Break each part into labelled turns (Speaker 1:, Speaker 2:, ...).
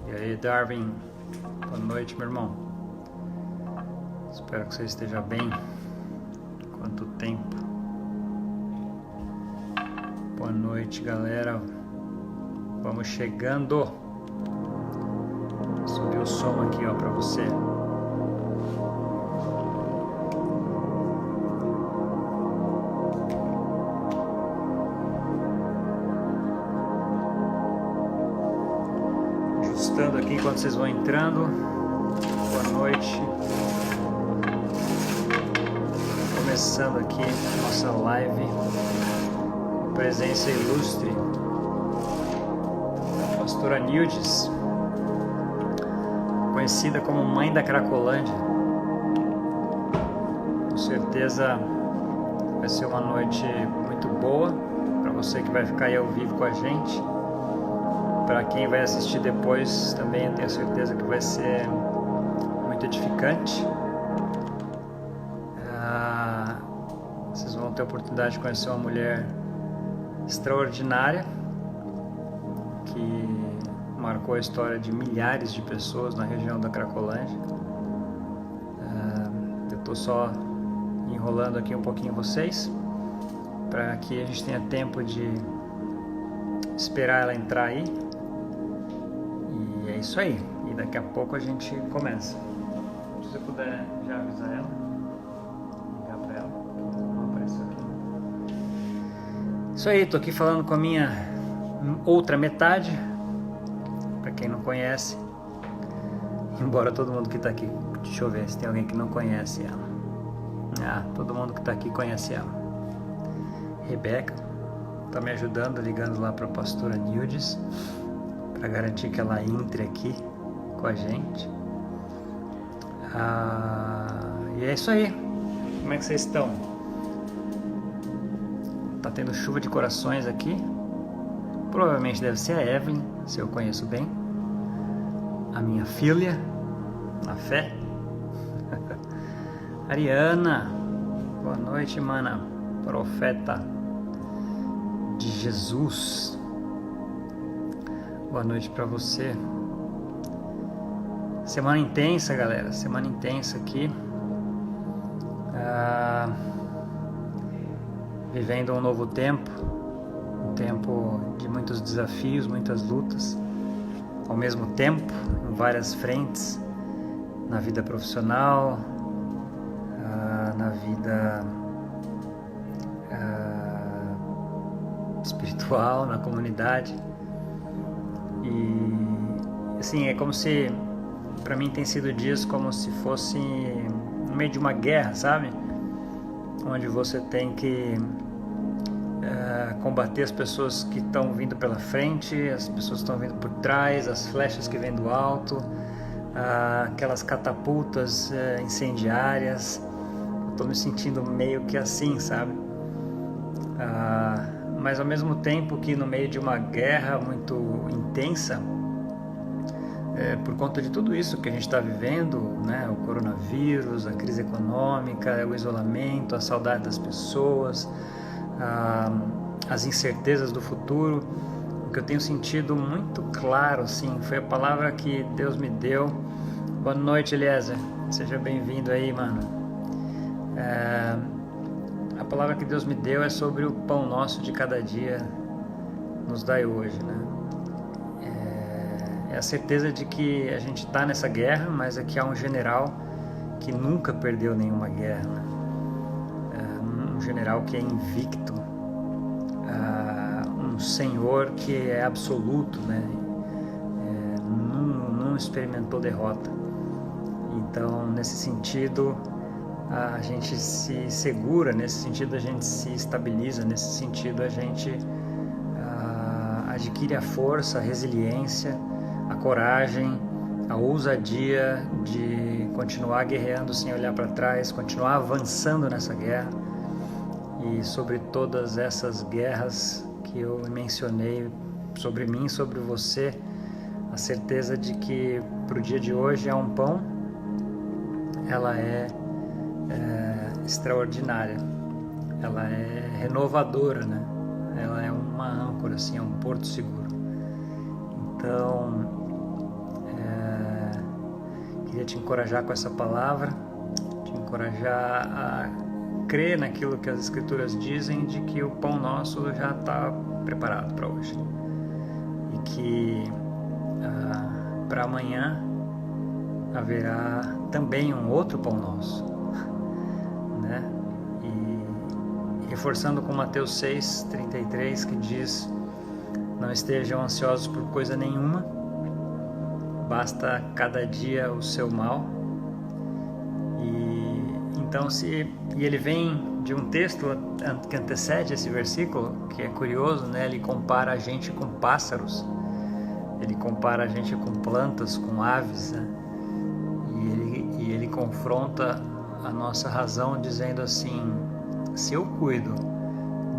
Speaker 1: E aí, Darwin, boa noite, meu irmão. Espero que você esteja bem. Quanto tempo. Boa noite, galera. Vamos chegando. Vou subir o som aqui, ó, pra você. Ajustando aqui enquanto vocês vão entrando. Boa noite. Começando aqui nossa live. Presença ilustre da pastora Nildes, conhecida como Mãe da Cracolândia. Com certeza vai ser uma noite muito boa para você que vai ficar aí ao vivo com a gente. Para quem vai assistir depois também, eu tenho certeza que vai ser muito edificante. Vocês vão ter a oportunidade de conhecer uma mulher extraordinária que marcou a história de milhares de pessoas na região da Cracolândia. Eu estou só enrolando aqui um pouquinho vocês para que a gente tenha tempo de esperar ela entrar aí. E é isso aí. E daqui a pouco a gente começa. Se você puder já avisar ela, ligar para ela, não apareceu aqui. Isso aí, tô aqui falando com a minha outra metade, para quem não conhece, embora todo mundo que tá aqui, deixa eu ver se tem alguém que não conhece ela. Todo mundo que tá aqui conhece ela. Rebeca tá me ajudando, ligando lá para a pastora Nildes, para garantir que ela entre aqui com a gente. E é isso aí. Como é que vocês estão? Tá tendo chuva de corações aqui. Provavelmente deve ser a Evelyn, se eu conheço bem. A minha filha, na fé. Ariana, boa noite, mana. Profeta de Jesus. Boa noite pra você. Semana intensa, galera. Semana intensa aqui. Vivendo um novo tempo, um tempo de muitos desafios, muitas lutas, ao mesmo tempo, em várias frentes, na vida profissional, na vida espiritual, na comunidade. E assim, é como se, para mim tem sido dias como se fosse no meio de uma guerra, sabe? Onde você tem que combater as pessoas que estão vindo pela frente, as pessoas que estão vindo por trás, as flechas que vêm do alto, aquelas catapultas incendiárias. Estou me sentindo meio que assim, sabe? Mas ao mesmo tempo que no meio de uma guerra muito intensa, por conta de tudo isso que a gente está vivendo, né? O coronavírus, a crise econômica, o isolamento, a saudade das pessoas, as incertezas do futuro, o que eu tenho sentido muito claro, assim, foi a palavra que Deus me deu. Boa noite, Eliezer, seja bem-vindo aí, mano. A palavra que Deus me deu é sobre o pão nosso de cada dia nos dai hoje, né? É a certeza de que a gente está nessa guerra, mas aqui há um general que nunca perdeu nenhuma guerra, né? Um general que é invicto, um senhor que é absoluto, né? Não experimentou derrota. Então, nesse sentido, a gente se segura, nesse sentido a gente se estabiliza, nesse sentido a gente adquire a força, a resiliência, a coragem, a ousadia de continuar guerreando sem olhar para trás, continuar avançando nessa guerra. E sobre todas essas guerras que eu mencionei, sobre mim, sobre você, a certeza de que para o dia de hoje é um pão, ela é extraordinária, ela é renovadora, né? Ela é uma âncora, assim, é um porto seguro. Então, te encorajar com essa palavra, te encorajar a crer naquilo que as Escrituras dizem, de que o pão nosso já está preparado para hoje. E que para amanhã haverá também um outro pão nosso, né? E reforçando com Mateus 6:33, que diz: não estejam ansiosos por coisa nenhuma, basta cada dia o seu mal. E ele vem de um texto que antecede esse versículo, que é curioso, né? Ele compara a gente com pássaros, ele compara a gente com plantas, com aves, né? E ele confronta a nossa razão dizendo assim: se eu cuido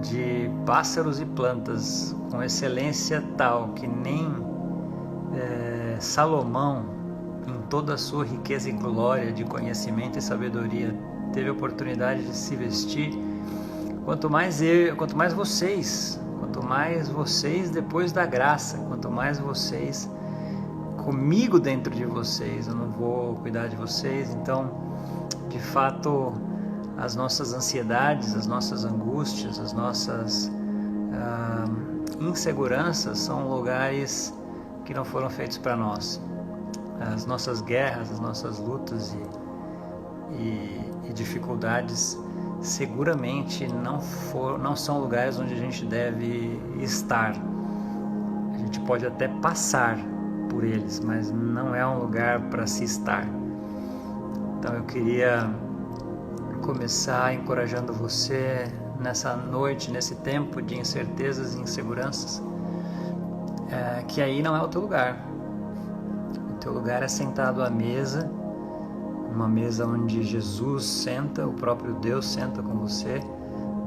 Speaker 1: de pássaros e plantas com excelência tal que nem Salomão, em toda a sua riqueza e glória de conhecimento e sabedoria, teve a oportunidade de se vestir, quanto mais vocês depois da graça, quanto mais vocês comigo dentro de vocês, eu não vou cuidar de vocês. Então, de fato, as nossas ansiedades, as nossas angústias, as nossas inseguranças são lugares que não foram feitos para nós. As nossas guerras, as nossas lutas e dificuldades seguramente não são lugares onde a gente deve estar. A gente pode até passar por eles, mas não é um lugar para se estar. Então eu queria começar encorajando você nessa noite, nesse tempo de incertezas e inseguranças, que aí não é o teu lugar. O teu lugar é sentado à mesa, uma mesa onde Jesus senta, o próprio Deus senta com você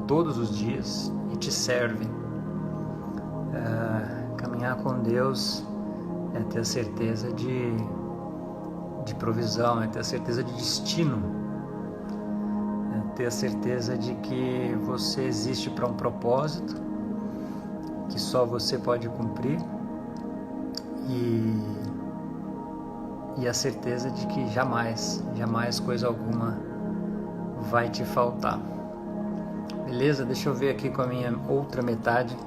Speaker 1: todos os dias e te serve. Caminhar com Deus é ter a certeza de provisão, é ter a certeza de destino, é ter a certeza de que você existe para um propósito que só você pode cumprir, e a certeza de que jamais coisa alguma vai te faltar. Beleza? Deixa eu ver aqui com a minha outra metade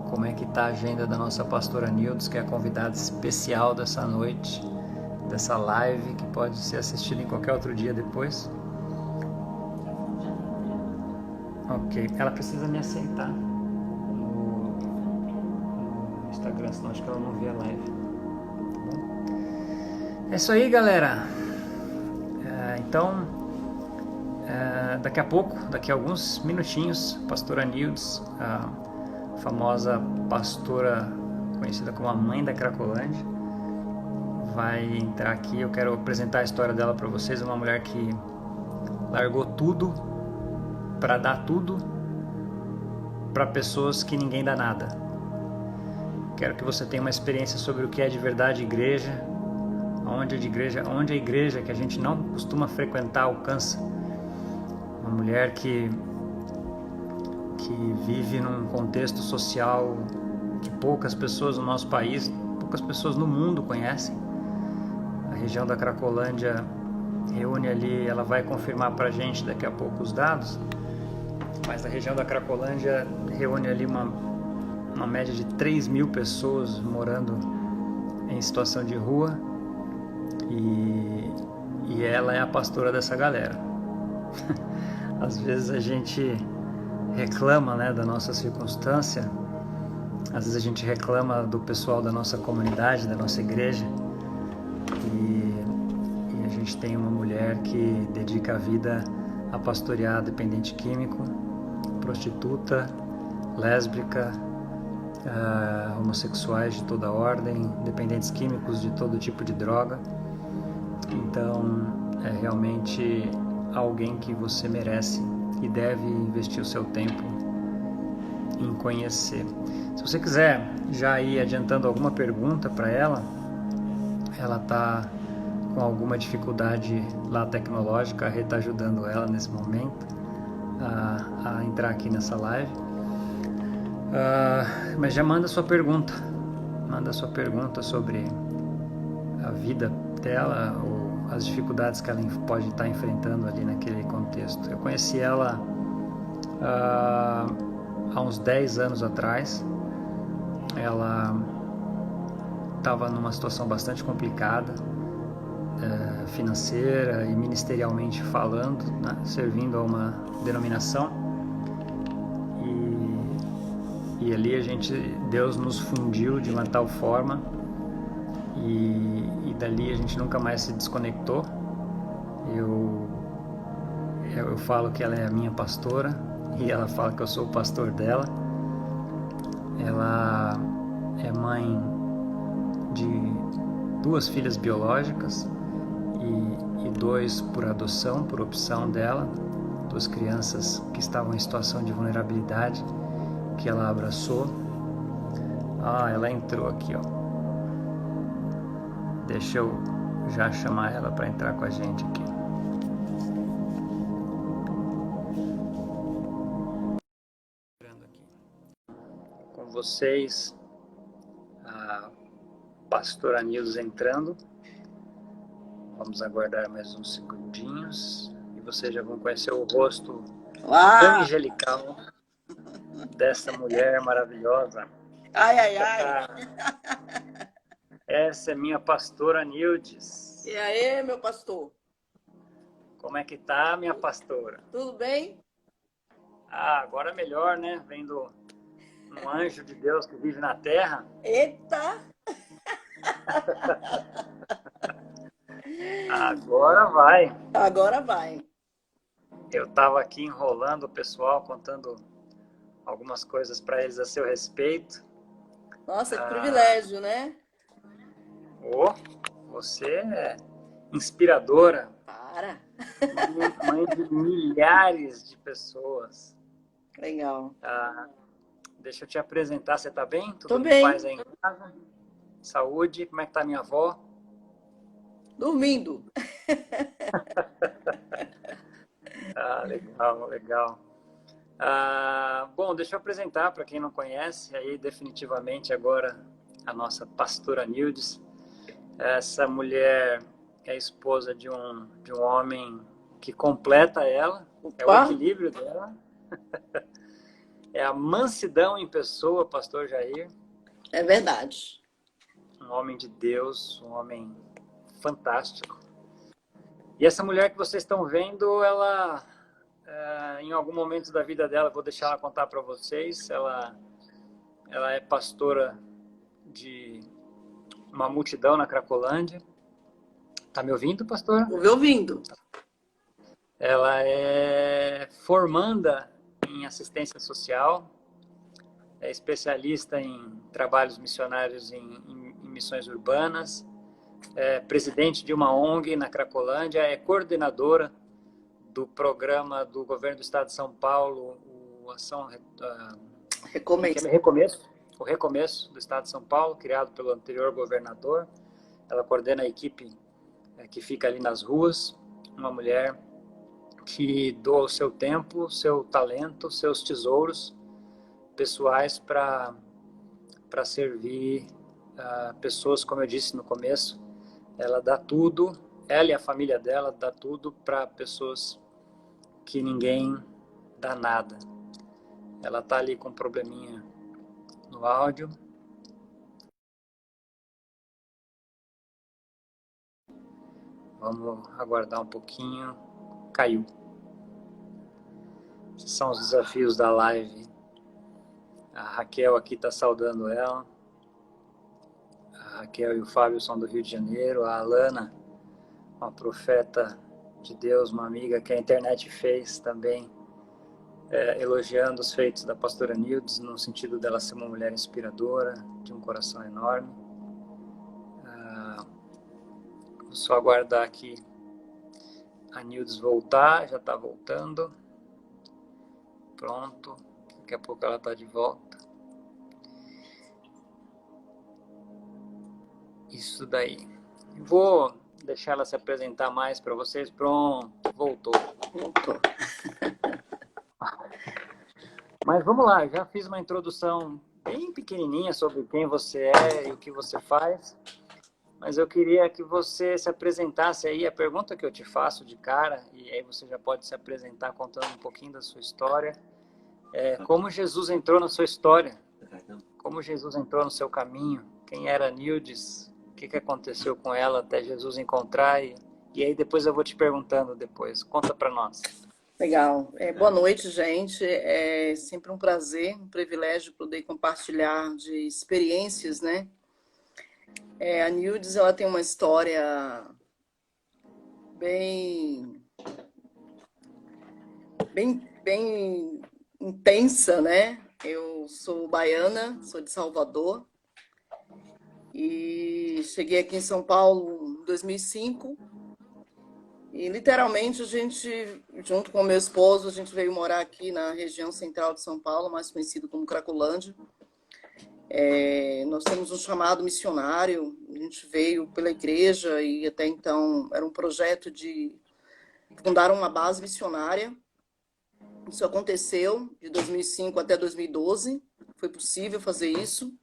Speaker 1: como é que está a agenda da nossa pastora Nildes, que é a convidada especial dessa noite, dessa live, que pode ser assistida em qualquer outro dia depois. Ok, ela precisa me aceitar no Instagram, senão acho que ela não vê a live. Tá bom? É isso aí, galera. Então, daqui a pouco, daqui a alguns minutinhos, a pastora Nildes, a famosa pastora conhecida como a mãe da Cracolândia, vai entrar aqui. Eu quero apresentar a história dela para vocês. Uma mulher que largou tudo para dar tudo para pessoas que ninguém dá nada. Quero que você tenha uma experiência sobre o que é de verdade igreja, onde a igreja que a gente não costuma frequentar alcança. Uma mulher que vive num contexto social que poucas pessoas no nosso país, poucas pessoas no mundo conhecem. A região da Cracolândia reúne ali, ela vai confirmar pra gente daqui a pouco os dados, mas a região da Cracolândia reúne ali uma média de 3.000 pessoas morando em situação de rua, e ela é a pastora dessa galera. Às vezes a gente reclama, né, da nossa circunstância, às vezes a gente reclama do pessoal da nossa comunidade, da nossa igreja, e a gente tem uma mulher que dedica a vida a pastorear dependente químico, prostituta, lésbica, homossexuais de toda ordem, dependentes químicos de todo tipo de droga. Então é realmente alguém que você merece e deve investir o seu tempo em conhecer. Se você quiser já ir adiantando alguma pergunta para ela está com alguma dificuldade lá tecnológica, a Rê está ajudando ela nesse momento a entrar aqui nessa live. Mas já manda sua pergunta sobre a vida dela, ou as dificuldades que ela pode estar enfrentando ali naquele contexto. Eu conheci ela há uns 10 anos atrás. Ela estava numa situação bastante complicada, financeira e ministerialmente falando, né, servindo a uma denominação, e ali Deus nos fundiu de uma tal forma, e dali a gente nunca mais se desconectou. Eu falo que ela é a minha pastora e ela fala que eu sou o pastor dela. Ela é mãe de 2 filhas biológicas e 2 por adoção, por opção dela, 2 crianças que estavam em situação de vulnerabilidade, que ela abraçou. Ela entrou aqui, ó. Deixa eu já chamar ela para entrar com a gente aqui. Com vocês, a pastora Nildes entrando. Vamos aguardar mais uns segundinhos e vocês já vão conhecer o rosto angelical dessa mulher maravilhosa.
Speaker 2: Ai, ai, ai.
Speaker 1: Essa é minha pastora Nildes.
Speaker 2: E aí, meu pastor?
Speaker 1: Como é que tá, minha pastora?
Speaker 2: Tudo bem?
Speaker 1: Agora melhor, né? Vendo um anjo de Deus que vive na terra.
Speaker 2: Eita!
Speaker 1: Agora vai.
Speaker 2: Agora vai.
Speaker 1: Eu estava aqui enrolando o pessoal, contando algumas coisas para eles a seu respeito.
Speaker 2: Nossa, que privilégio, né?
Speaker 1: Você é inspiradora.
Speaker 2: Para.
Speaker 1: Mãe de milhares de pessoas.
Speaker 2: Legal.
Speaker 1: Deixa eu te apresentar. Você está bem?
Speaker 2: Tô bem.
Speaker 1: Paz aí em casa? Saúde? Como é que tá minha avó?
Speaker 2: Dormindo.
Speaker 1: Legal, legal. Bom, deixa eu apresentar para quem não conhece, aí definitivamente agora a nossa pastora Nildes. Essa mulher é esposa de um homem que completa ela, é o equilíbrio dela. É a mansidão em pessoa, pastor Jair.
Speaker 2: É verdade.
Speaker 1: Um homem de Deus, um homem fantástico. E essa mulher que vocês estão vendo, ela, em algum momento da vida dela, vou deixar ela contar para vocês, ela é pastora de uma multidão na Cracolândia. Tá me ouvindo, pastor?
Speaker 2: Estou ouvindo.
Speaker 1: Ela é formanda em assistência social, é especialista em trabalhos missionários em missões urbanas, é presidente de uma ONG na Cracolândia, é coordenadora do programa do governo do estado de São Paulo, o Recomeço do estado de São Paulo, criado pelo anterior governador. Ela coordena a equipe que fica ali nas ruas, uma mulher que doa o seu tempo, seu talento, seus tesouros pessoais para servir pessoas, como eu disse no começo. Ela dá tudo, ela e a família dela dá tudo para pessoas que ninguém dá nada. Ela tá ali com um probleminha no áudio. Vamos aguardar um pouquinho. Caiu. Esses são os desafios da live. A Raquel aqui está saudando ela. A Raquel e o Fábio são do Rio de Janeiro. A Alana, uma profeta de Deus, uma amiga que a internet fez também, elogiando os feitos da pastora Nildes, no sentido dela ser uma mulher inspiradora, de um coração enorme. Vou só aguardar aqui a Nildes voltar, já está voltando. Pronto, daqui a pouco ela está de volta. Isso daí. Vou deixar ela se apresentar mais para vocês. Pronto, voltou. Mas vamos lá, já fiz uma introdução bem pequenininha sobre quem você é e o que você faz. mas eu queria que você se apresentasse aí, a pergunta que eu te faço de cara, e aí você já pode se apresentar contando um pouquinho da sua história, é como Jesus entrou na sua história, como Jesus entrou no seu caminho, quem era a Nildes, o que aconteceu com ela até Jesus encontrar, e aí depois eu vou te perguntando depois, conta para nós.
Speaker 2: Legal. Boa noite, gente. É sempre um prazer, um privilégio poder compartilhar de experiências, né? A Nildes, ela tem uma história bem, bem intensa, né? Eu sou baiana, sou de Salvador e cheguei aqui em São Paulo em 2005 e literalmente a gente, junto com o meu esposo, a gente veio morar aqui na região central de São Paulo, mais conhecido como Cracolândia. Nós temos um chamado missionário, a gente veio pela igreja e até então era um projeto de fundar uma base missionária. Isso aconteceu de 2005 até 2012, foi possível fazer isso,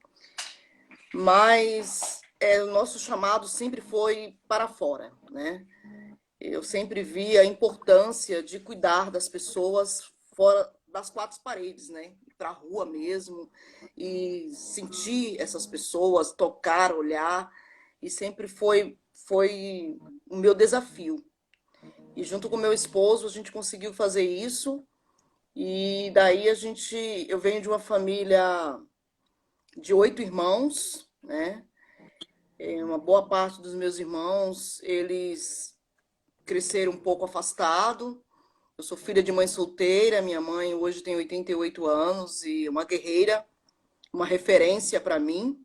Speaker 2: mas o nosso chamado sempre foi para fora, né? Eu sempre vi a importância de cuidar das pessoas fora das quatro paredes, né? Para a rua mesmo, e sentir essas pessoas, tocar, olhar, e sempre foi o meu desafio. E junto com meu esposo, a gente conseguiu fazer isso, e daí eu venho de uma família de 8 irmãos, né? Uma boa parte dos meus irmãos, eles cresceram um pouco afastado. Eu sou filha de mãe solteira, minha mãe hoje tem 88 anos e uma guerreira, uma referência para mim,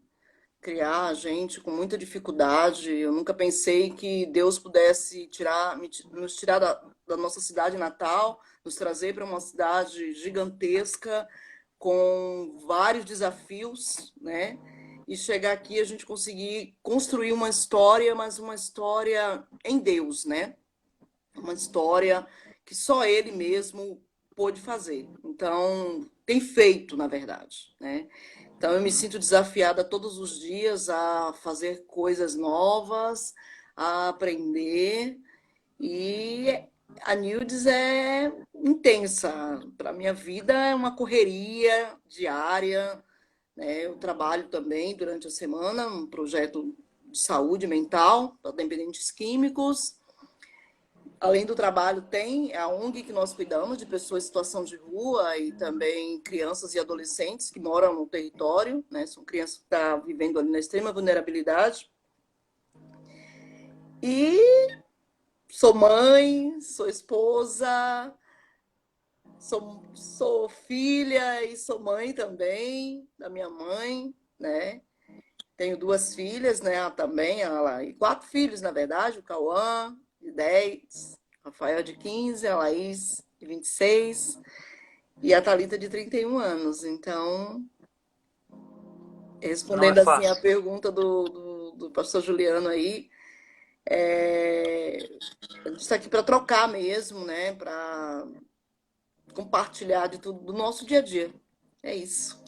Speaker 2: criar a gente com muita dificuldade. Eu nunca pensei que Deus pudesse nos tirar da nossa cidade natal, nos trazer para uma cidade gigantesca, com vários desafios, né? E chegar aqui a gente conseguir construir uma história, mas uma história em Deus, né? Uma história que só Ele mesmo pôde fazer. Então, tem feito, na verdade, né? Então, eu me sinto desafiada todos os dias a fazer coisas novas, a aprender. E a Nildes é intensa. Para a minha vida é uma correria diária, né? Eu trabalho também durante a semana, um projeto de saúde mental para dependentes químicos. Além do trabalho, tem a ONG que nós cuidamos de pessoas em situação de rua e também crianças e adolescentes que moram no território, né? São crianças que estão vivendo ali na extrema vulnerabilidade. E sou mãe, sou esposa, sou filha e sou mãe também da minha mãe, né? Tenho 2 filhas, né? Também, e 4 filhos, na verdade, o Cauã, de 10, Rafael de 15, a Laís de 26 e a Thalita de 31 anos. Então,
Speaker 1: Não é
Speaker 2: respondendo assim a
Speaker 1: fácil.
Speaker 2: pergunta do pastor Juliano aí, a gente está aqui para trocar mesmo, né? Para compartilhar de tudo do nosso dia a dia. É isso.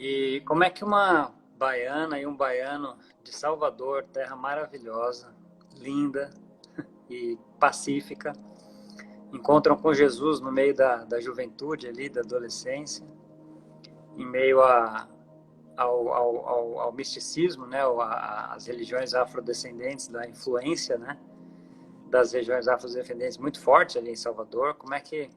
Speaker 1: E como é que uma baiana e um baiano de Salvador, terra maravilhosa, linda e pacífica, encontram com Jesus no meio da juventude ali, da adolescência, em meio ao misticismo, né, às religiões afrodescendentes, da influência, né, das regiões afrodescendentes muito forte ali em Salvador. Como é que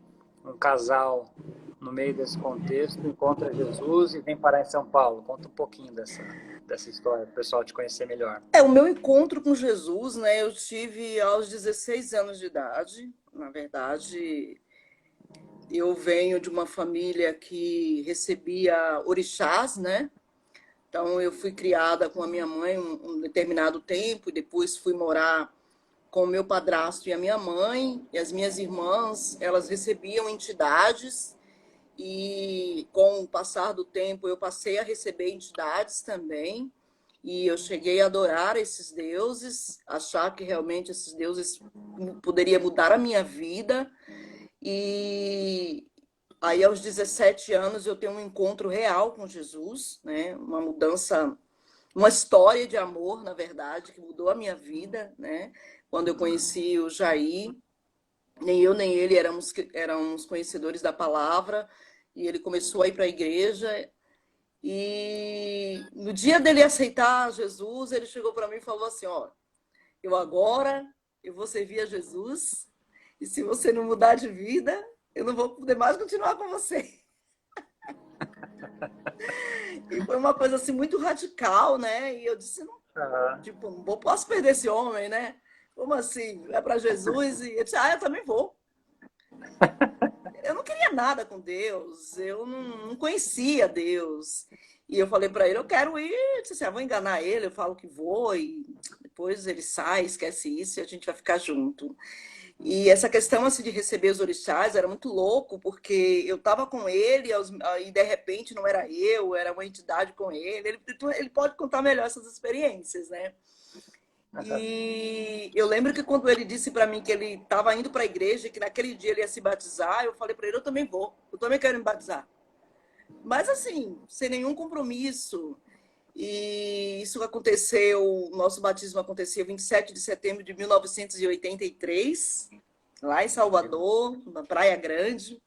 Speaker 1: um casal, no meio desse contexto, encontra Jesus e vem parar em São Paulo? Conta um pouquinho dessa história, para o pessoal te conhecer melhor.
Speaker 2: O meu encontro com Jesus, né? Eu tive aos 16 anos de idade. Na verdade, eu venho de uma família que recebia orixás, né? Então, eu fui criada com a minha mãe um determinado tempo, e depois fui morar com o meu padrasto e a minha mãe. E as minhas irmãs, elas recebiam entidades, e com o passar do tempo, eu passei a receber entidades também. E eu cheguei a adorar esses deuses, achar que realmente esses deuses poderiam mudar a minha vida. E aí, aos 17 anos, eu tenho um encontro real com Jesus, né? Uma mudança uma história de amor, na verdade, que mudou a minha vida, né? Quando eu conheci o Jair, nem eu nem ele éramos conhecedores da palavra, e ele começou a ir para a igreja. E no dia dele aceitar Jesus, ele chegou para mim e falou assim: ó, eu vou servir a Jesus, e se você não mudar de vida, eu não vou poder mais continuar com você. E foi uma coisa assim muito radical, né? E eu disse, não,
Speaker 1: Aham.
Speaker 2: tipo, posso perder esse homem, né? Como assim? É para Jesus? E eu disse, eu também vou. Eu não queria nada com Deus, eu não conhecia Deus. E eu falei para ele, eu quero ir. Eu disse assim, vou enganar ele, eu falo que vou, e depois ele sai, esquece isso, e a gente vai ficar junto. E essa questão assim, de receber os orixás era muito louco, porque eu estava com ele e de repente não era eu, era uma entidade com ele. Ele pode contar melhor essas experiências, né? E eu lembro que quando ele disse para mim que ele estava indo para a igreja, que naquele dia ele ia se batizar, eu falei para ele, eu também vou, eu também quero me batizar. Mas assim, sem nenhum compromisso. E isso aconteceu, nosso batismo aconteceu 27 de setembro de 1983, lá em Salvador, na Praia Grande.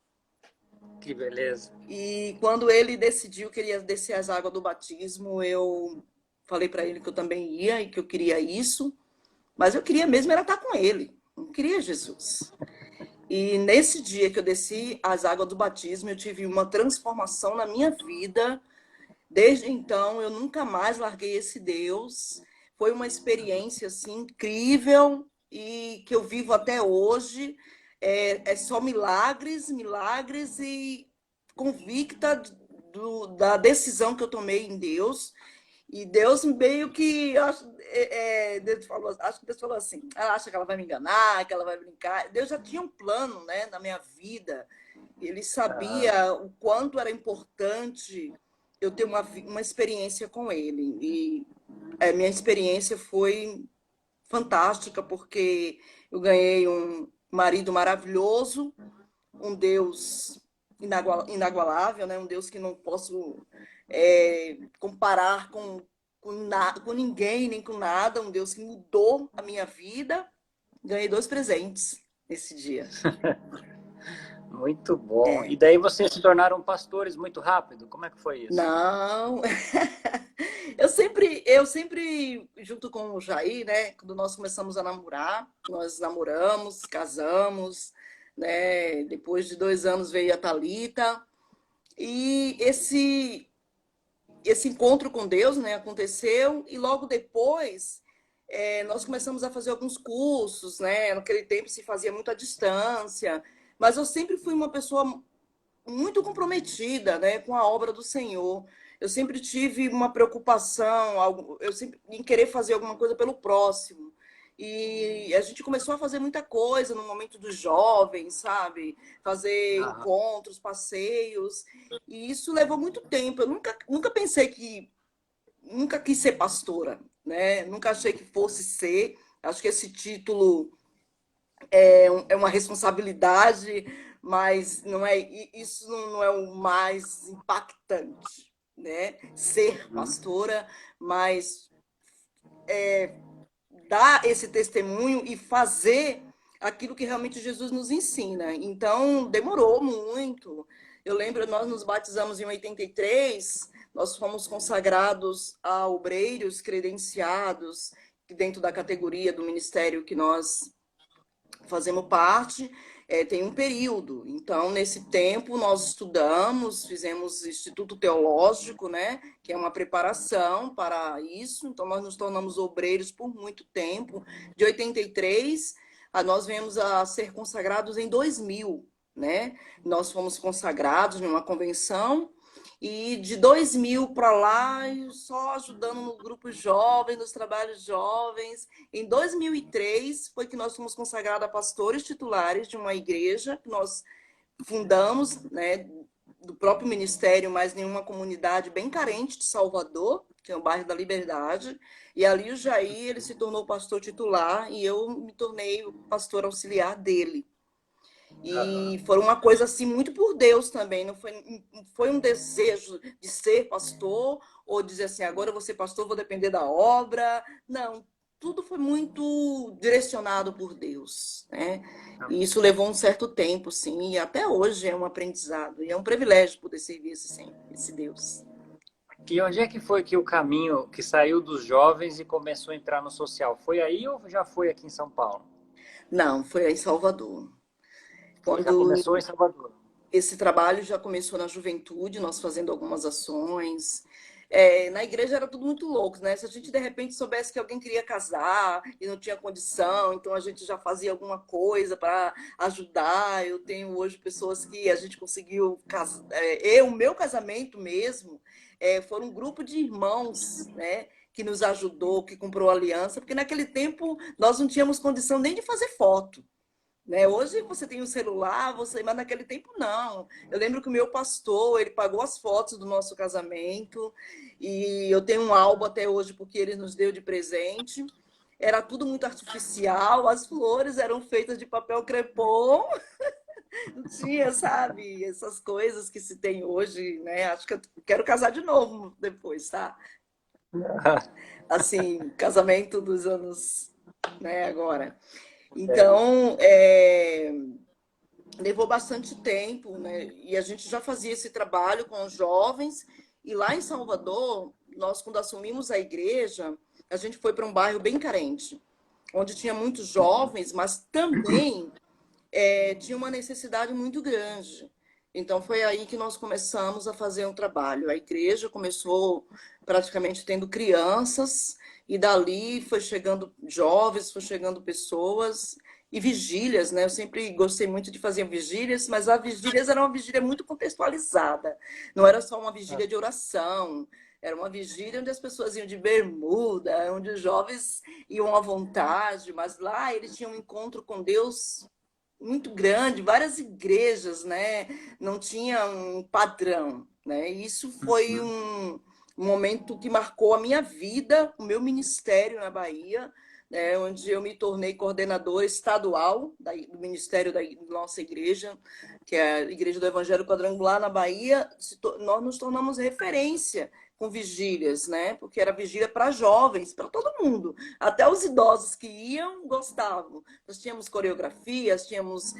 Speaker 1: Que beleza.
Speaker 2: E quando ele decidiu que ele ia descer as águas do batismo, eu falei para ele que eu também ia e que eu queria isso. Mas eu queria mesmo era estar com ele, não queria Jesus. E nesse dia que eu desci as águas do batismo, eu tive uma transformação na minha vida. Desde então, eu nunca mais larguei esse Deus. Foi uma experiência assim, incrível e que eu vivo até hoje. É só milagres, milagres e convicta da decisão que eu tomei em Deus. E Deus meio que, acho que Deus falou assim, ela acha que ela vai me enganar, que ela vai brincar. Deus já tinha um plano, né, na minha vida. Ele
Speaker 1: Aham.
Speaker 2: sabia o quanto era importante eu ter uma experiência com ele. E a minha experiência foi fantástica, porque eu ganhei um marido maravilhoso, um Deus inagualável, né? Um Deus que não posso comparar com ninguém, nem com nada, um Deus que mudou a minha vida. Ganhei 2 presentes nesse dia.
Speaker 1: Muito bom. E daí vocês se tornaram pastores muito rápido? Como é que foi isso?
Speaker 2: Não, eu sempre, junto com o Jair, né? Quando nós começamos a namorar, nós namoramos, casamos, né? Depois de 2 anos veio a Thalita. E esse encontro com Deus, né, aconteceu e logo depois nós começamos a fazer alguns cursos, né? Naquele tempo se fazia muito à distância, mas eu sempre fui uma pessoa muito comprometida, né, com a obra do Senhor. Eu sempre tive uma preocupação, eu sempre em querer fazer alguma coisa pelo próximo. E a gente começou a fazer muita coisa no momento dos jovens, sabe? Fazer
Speaker 1: Aham.
Speaker 2: encontros, passeios. E isso levou muito tempo. Eu nunca pensei que. Nunca quis ser pastora, né? Nunca achei que fosse ser. Acho que esse título é uma responsabilidade, mas não é isso não é o mais impactante, né? Ser
Speaker 1: Uhum.
Speaker 2: pastora, mas dar esse testemunho e fazer aquilo que realmente Jesus nos ensina. Então, demorou muito. Eu lembro, nós nos batizamos em 83, nós fomos consagrados a obreiros credenciados dentro da categoria do ministério que nós fazemos parte, tem um período. Então, nesse tempo, nós estudamos, fizemos Instituto Teológico, né, que é uma preparação para isso. Então, nós nos tornamos obreiros por muito tempo. De 83, nós viemos a ser consagrados em 2000, né? Nós fomos consagrados numa convenção e de 2000 para lá, eu só ajudando no grupo jovem, nos trabalhos jovens. Em 2003 foi que nós fomos consagrados a pastores titulares de uma igreja que nós fundamos, né, do próprio ministério, mas em uma comunidade bem carente de Salvador, que é o bairro da Liberdade. E ali o Jair, ele se tornou pastor titular e eu me tornei o pastor auxiliar dele.
Speaker 1: Aham.
Speaker 2: E foi uma coisa assim muito por Deus também, não foi um desejo de ser pastor ou dizer assim, agora eu vou ser pastor, vou depender da obra. Não, tudo foi muito direcionado por Deus, né? E isso levou um certo tempo, sim, e até hoje é um aprendizado, e é um privilégio poder servir esse Deus.
Speaker 1: E onde é que foi que o caminho que saiu dos jovens e começou a entrar no social? Foi aí ou já foi aqui em São Paulo?
Speaker 2: Não, foi em Salvador.
Speaker 1: Já
Speaker 2: Quando
Speaker 1: começou em Salvador.
Speaker 2: esse trabalho já começou na juventude, nós fazendo algumas ações. Na igreja era tudo muito louco, né? Se a gente de repente soubesse que alguém queria casar e não tinha condição, então a gente já fazia alguma coisa para ajudar. Eu tenho hoje pessoas que a gente conseguiu casar. O meu casamento mesmo, foi um grupo de irmãos, né? Que nos ajudou, que comprou aliança, porque naquele tempo nós não tínhamos condição nem de fazer foto. Né? Hoje você tem um celular, mas naquele tempo não. Eu lembro que o meu pastor, ele pagou as fotos do nosso casamento e eu tenho um álbum até hoje porque ele nos deu de presente. Era tudo muito artificial, as flores eram feitas de papel crepom, não tinha, sabe, essas coisas que se tem hoje, né? Acho que eu quero casar de novo depois, tá? Assim, casamento dos anos, né, agora. Então, levou bastante tempo, né? E a gente já fazia esse trabalho com os jovens. E lá em Salvador, nós, quando assumimos a igreja, a gente foi para um bairro bem carente, onde tinha muitos jovens, mas também tinha uma necessidade muito grande. Então, foi aí que nós começamos a fazer um trabalho. A igreja começou praticamente tendo crianças, e dali foi chegando jovens, foi chegando pessoas, e vigílias, né? Eu sempre gostei muito de fazer vigílias, mas as vigílias era uma vigília muito contextualizada. Não era só uma vigília de oração, era uma vigília onde as pessoas iam de bermuda, onde os jovens iam à vontade, mas lá eles tinham um encontro com Deus muito grande, várias igrejas, né? Não tinha um padrão, né? Isso foi um momento que marcou a minha vida, o meu ministério na Bahia, né? Onde eu me tornei coordenadora estadual do ministério da nossa igreja, que é a Igreja do Evangelho Quadrangular na Bahia. Nós nos tornamos referência com vigílias, né? Porque era vigília para jovens, para todo mundo. Até os idosos que iam gostavam. Nós tínhamos coreografias, tínhamos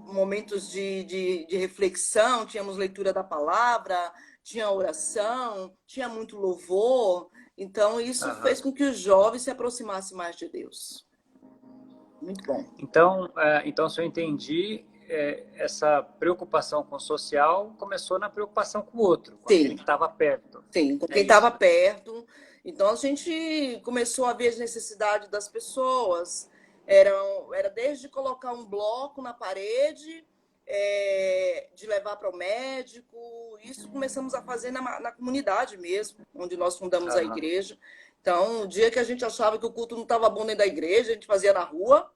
Speaker 2: momentos de reflexão, tínhamos leitura da palavra, tinha oração, tinha muito louvor. Então, isso fez com que os jovens se aproximassem mais de Deus. Muito bom.
Speaker 1: Então, se eu entendi, essa preocupação com o social começou na preocupação com o outro, com aquele
Speaker 2: Sim,
Speaker 1: que estava perto.
Speaker 2: sim, com
Speaker 1: É
Speaker 2: quem estava
Speaker 1: isso.
Speaker 2: perto. Então, a gente começou a ver as necessidades das pessoas. Era desde colocar um bloco na parede, de levar para o médico. Isso começamos a fazer na comunidade mesmo, onde nós fundamos a
Speaker 1: Aham.
Speaker 2: igreja. Então, o dia que a gente achava que o culto não estava bom dentro da igreja, a gente fazia na rua.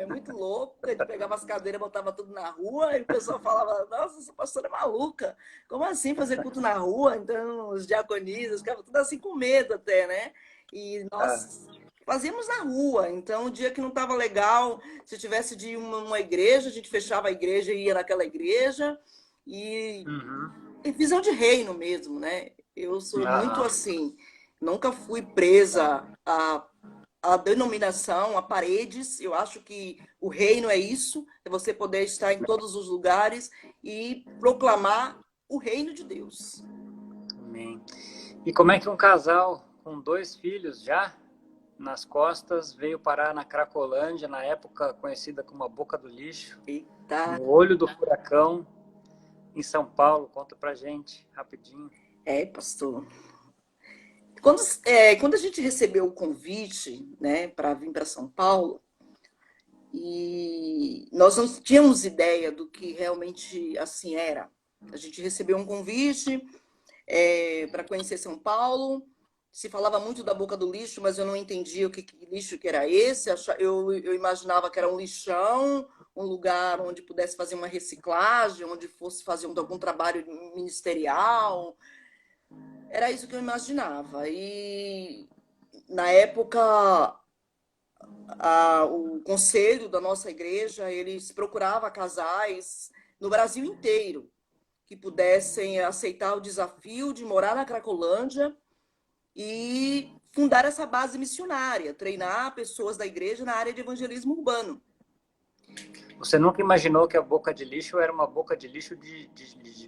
Speaker 2: Muito louco, a gente pegava as cadeiras, botava tudo na rua, e o pessoal falava, nossa, essa pastora é maluca, como assim fazer culto na rua? Então, os diaconistas ficavam tudo assim com medo até, né? E
Speaker 1: Ah,
Speaker 2: nós fazíamos na rua, então o dia que não estava legal, se tivesse de uma igreja, a gente fechava a igreja e ia naquela igreja, e,
Speaker 1: uhum.
Speaker 2: e visão de reino mesmo, né? Eu sou muito
Speaker 1: Aham.
Speaker 2: assim, nunca fui presa a denominação, a paredes. Eu acho que o reino é isso, é você poder estar em todos os lugares e proclamar o reino de Deus.
Speaker 1: Amém. E como é que um casal com 2 filhos já nas costas veio parar na Cracolândia, na época conhecida como a Boca do Lixo,
Speaker 2: Eita,
Speaker 1: no olho do furacão, em São Paulo? Conta pra gente, rapidinho.
Speaker 2: pastor. Quando a gente recebeu o convite, né, para vir para São Paulo, e nós não tínhamos ideia do que realmente assim era. A gente recebeu um convite para conhecer São Paulo. Se falava muito da Boca do Lixo, mas eu não entendia que lixo que era esse. Eu imaginava que era um lixão, um lugar onde pudesse fazer uma reciclagem, onde fosse fazer algum trabalho ministerial. Era isso que eu imaginava. E na época, o conselho da nossa igreja, eles procurava casais no Brasil inteiro. que pudessem aceitar o desafio de morar na Cracolândia e fundar essa base missionária, treinar pessoas da igreja na área de evangelismo urbano.
Speaker 1: Você nunca imaginou que a boca de lixo era uma boca de lixo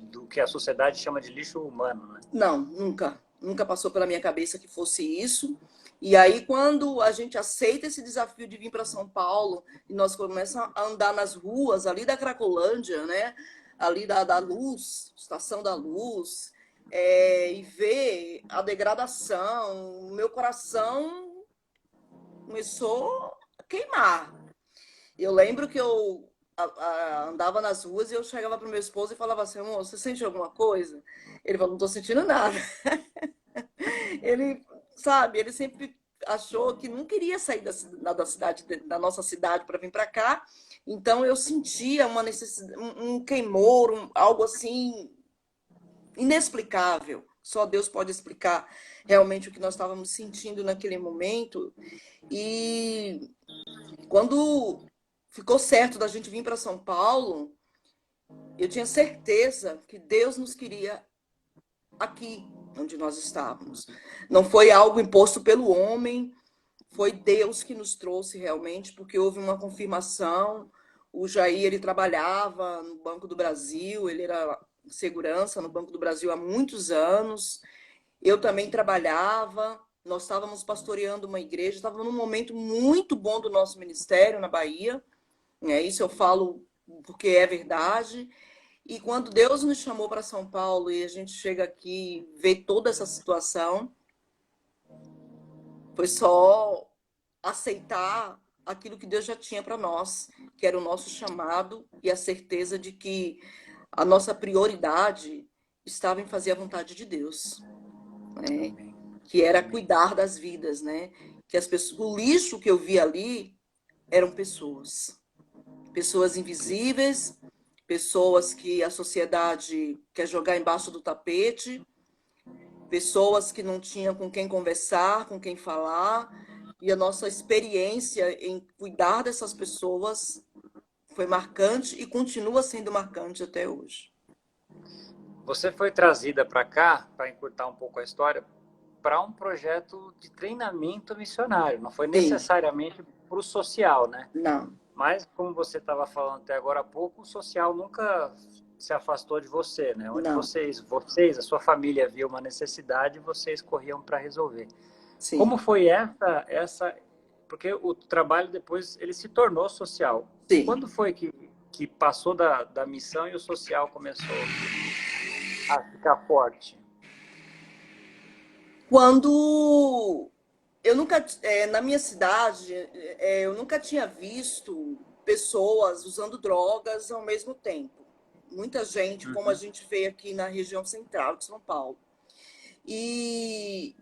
Speaker 1: do que a sociedade chama de lixo humano, né?
Speaker 2: Não, nunca. Nunca passou pela minha cabeça que fosse isso. E aí, quando a gente aceita esse desafio de vir para São Paulo e nós começamos a andar nas ruas ali da Cracolândia, né? Ali da Luz, Estação da Luz, e ver a degradação, o meu coração começou a queimar. Eu lembro que eu andava nas ruas e eu chegava para o meu esposo e falava assim, amor, você sente alguma coisa? Ele falou, não estou sentindo nada. Ele, sabe, ele sempre achou que não queria sair da cidade, da nossa cidade para vir para cá. Então eu sentia uma necessidade, um queimor, algo assim inexplicável. Só Deus pode explicar realmente o que nós estávamos sentindo naquele momento. E quando ficou certo da gente vir para São Paulo, eu tinha certeza que Deus nos queria aqui onde nós estávamos. Não foi algo imposto pelo homem, foi Deus que nos trouxe realmente, porque houve uma confirmação. O Jair, ele trabalhava no Banco do Brasil, ele era segurança no Banco do Brasil há muitos anos. Eu também trabalhava, nós estávamos pastoreando uma igreja, estava num momento muito bom do nosso ministério na Bahia, né? Isso eu falo porque é verdade. E quando Deus nos chamou para São Paulo e a gente chega aqui e vê toda essa situação, foi só aceitar aquilo que Deus já tinha para nós, que era o nosso chamado e a certeza de que a nossa prioridade estava em fazer a vontade de Deus, né? Que era cuidar das vidas, né? Que as pessoas, o lixo que eu vi ali eram pessoas, pessoas invisíveis, pessoas que a sociedade quer jogar embaixo do tapete, pessoas que não tinham com quem conversar, com quem falar, e a nossa experiência em cuidar dessas pessoas foi marcante e continua sendo marcante até hoje.
Speaker 1: Você foi trazida para cá, para encurtar um pouco a história, para um projeto de treinamento missionário, não foi
Speaker 2: Sim,
Speaker 1: necessariamente para o social, né?
Speaker 2: não,
Speaker 1: Mas, como você estava falando até agora há pouco, o social nunca se afastou de você, né? Onde
Speaker 2: não,
Speaker 1: a sua família viu uma necessidade, vocês corriam para resolver. Como
Speaker 2: sim,
Speaker 1: foi essa... Porque o trabalho depois, ele se tornou social.
Speaker 2: sim.
Speaker 1: Quando foi que passou da missão e o social começou a ficar forte?
Speaker 2: Quando eu nunca, na minha cidade, eu nunca tinha visto pessoas usando drogas ao mesmo tempo. Muita gente, como a
Speaker 1: Uhum.
Speaker 2: gente vê aqui na região central de São Paulo. E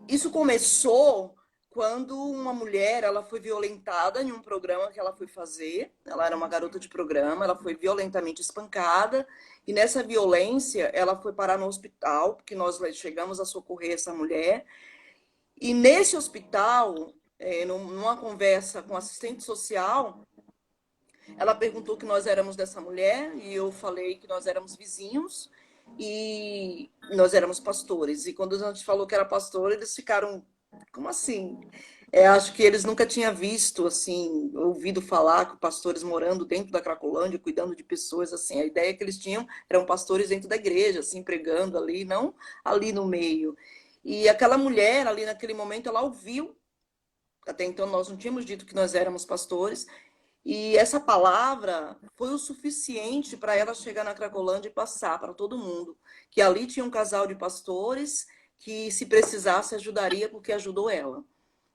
Speaker 2: isso começou quando uma mulher, ela foi violentada em um programa que ela foi fazer. Ela era uma garota de programa, ela foi violentamente espancada e nessa violência ela foi parar no hospital, porque nós chegamos a socorrer essa mulher. E nesse hospital, numa conversa com assistente social, ela perguntou que nós éramos dessa mulher e eu falei que nós éramos vizinhos e nós éramos pastores. E quando a gente falou que era pastor, eles ficaram, como assim? Acho que eles nunca tinham visto, assim, ouvido falar com pastores morando dentro da Cracolândia, cuidando de pessoas, assim. A ideia que eles tinham eram pastores dentro da igreja, assim, pregando ali, não ali no meio. E aquela mulher, ali naquele momento, ela ouviu. Até então nós não tínhamos dito que nós éramos pastores. E essa palavra foi o suficiente para ela chegar na Cracolândia e passar para todo mundo. Que ali tinha um casal de pastores que, se precisasse, ajudaria porque ajudou ela,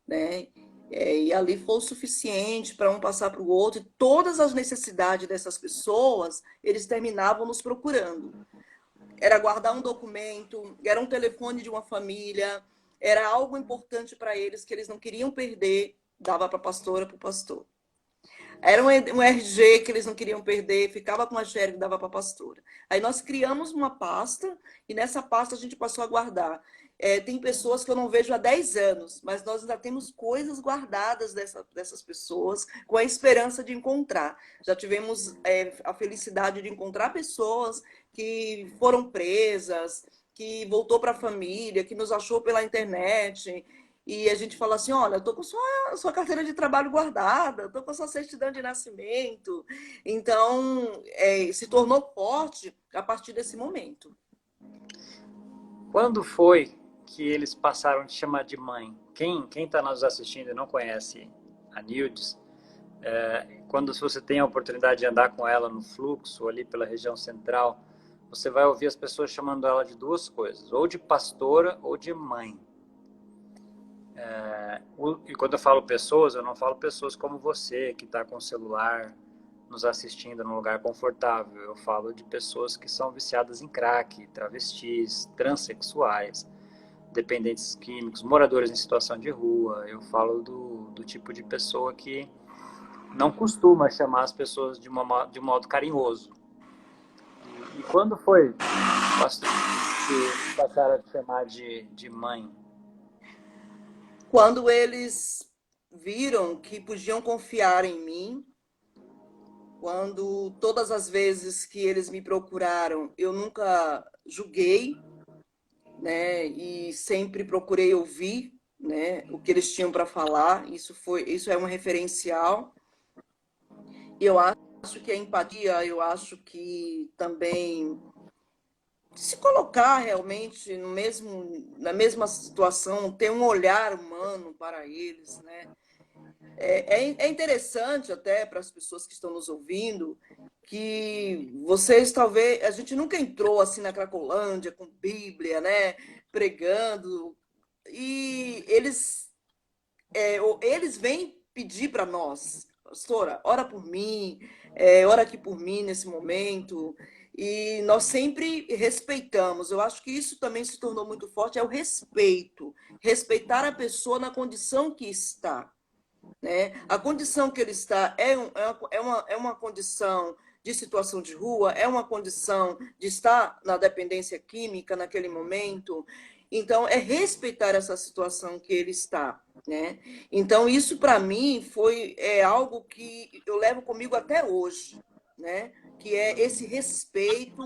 Speaker 2: né? E ali foi o suficiente para um passar para o outro. E todas as necessidades dessas pessoas, eles terminavam nos procurando. Era guardar um documento, era um telefone de uma família, era algo importante para eles que eles não queriam perder, dava para a pastora, para o pastor. Era um RG que eles não queriam perder, ficava com a xerox que dava para a pastora. Aí nós criamos uma pasta e nessa pasta a gente passou a guardar tem pessoas que eu não vejo há 10 anos, mas nós ainda temos coisas guardadas dessas pessoas com a esperança de encontrar. Já tivemos a felicidade de encontrar pessoas que foram presas, que voltou para a família, que nos achou pela internet. E a gente fala assim, olha, eu estou com sua carteira de trabalho guardada, estou com a sua certidão de nascimento. Então, se tornou forte a partir desse momento.
Speaker 1: Quando foi que eles passaram a te chamar de mãe? Quem está nos assistindo e não conhece a Nildes, quando você tem a oportunidade de andar com ela no fluxo, ali pela região central, você vai ouvir as pessoas chamando ela de duas coisas, ou de pastora ou de mãe. E quando eu falo pessoas, eu não falo pessoas como você, que está com o celular nos assistindo num lugar confortável. Eu falo de pessoas que são viciadas em crack, travestis, transexuais, dependentes químicos, moradores em situação de rua. Eu falo do tipo de pessoa que não costuma chamar as pessoas de um modo carinhoso. E quando foi, pastor, que passaram a te chamar de mãe?
Speaker 2: Quando eles viram que podiam confiar em mim, quando todas as vezes que eles me procuraram, eu nunca julguei, né? E sempre procurei ouvir, né, o que eles tinham para falar. Isso é um referencial. Eu acho que a empatia, eu acho que também se colocar realmente na mesma situação, ter um olhar humano para eles, né? É interessante até para as pessoas que estão nos ouvindo que vocês talvez... A gente nunca entrou assim na Cracolândia com Bíblia, né? Pregando. E eles vêm pedir para nós, pastora, ora por mim, ora aqui por mim nesse momento. E nós sempre respeitamos. Eu acho que isso também se tornou muito forte, é o respeito. Respeitar a pessoa na condição que está. Né? A condição que ele está é uma condição de situação de rua, é uma condição de estar na dependência química naquele momento. Então, é respeitar essa situação que ele está. Né? Então, isso para mim é algo que eu levo comigo até hoje, né? Que é esse respeito,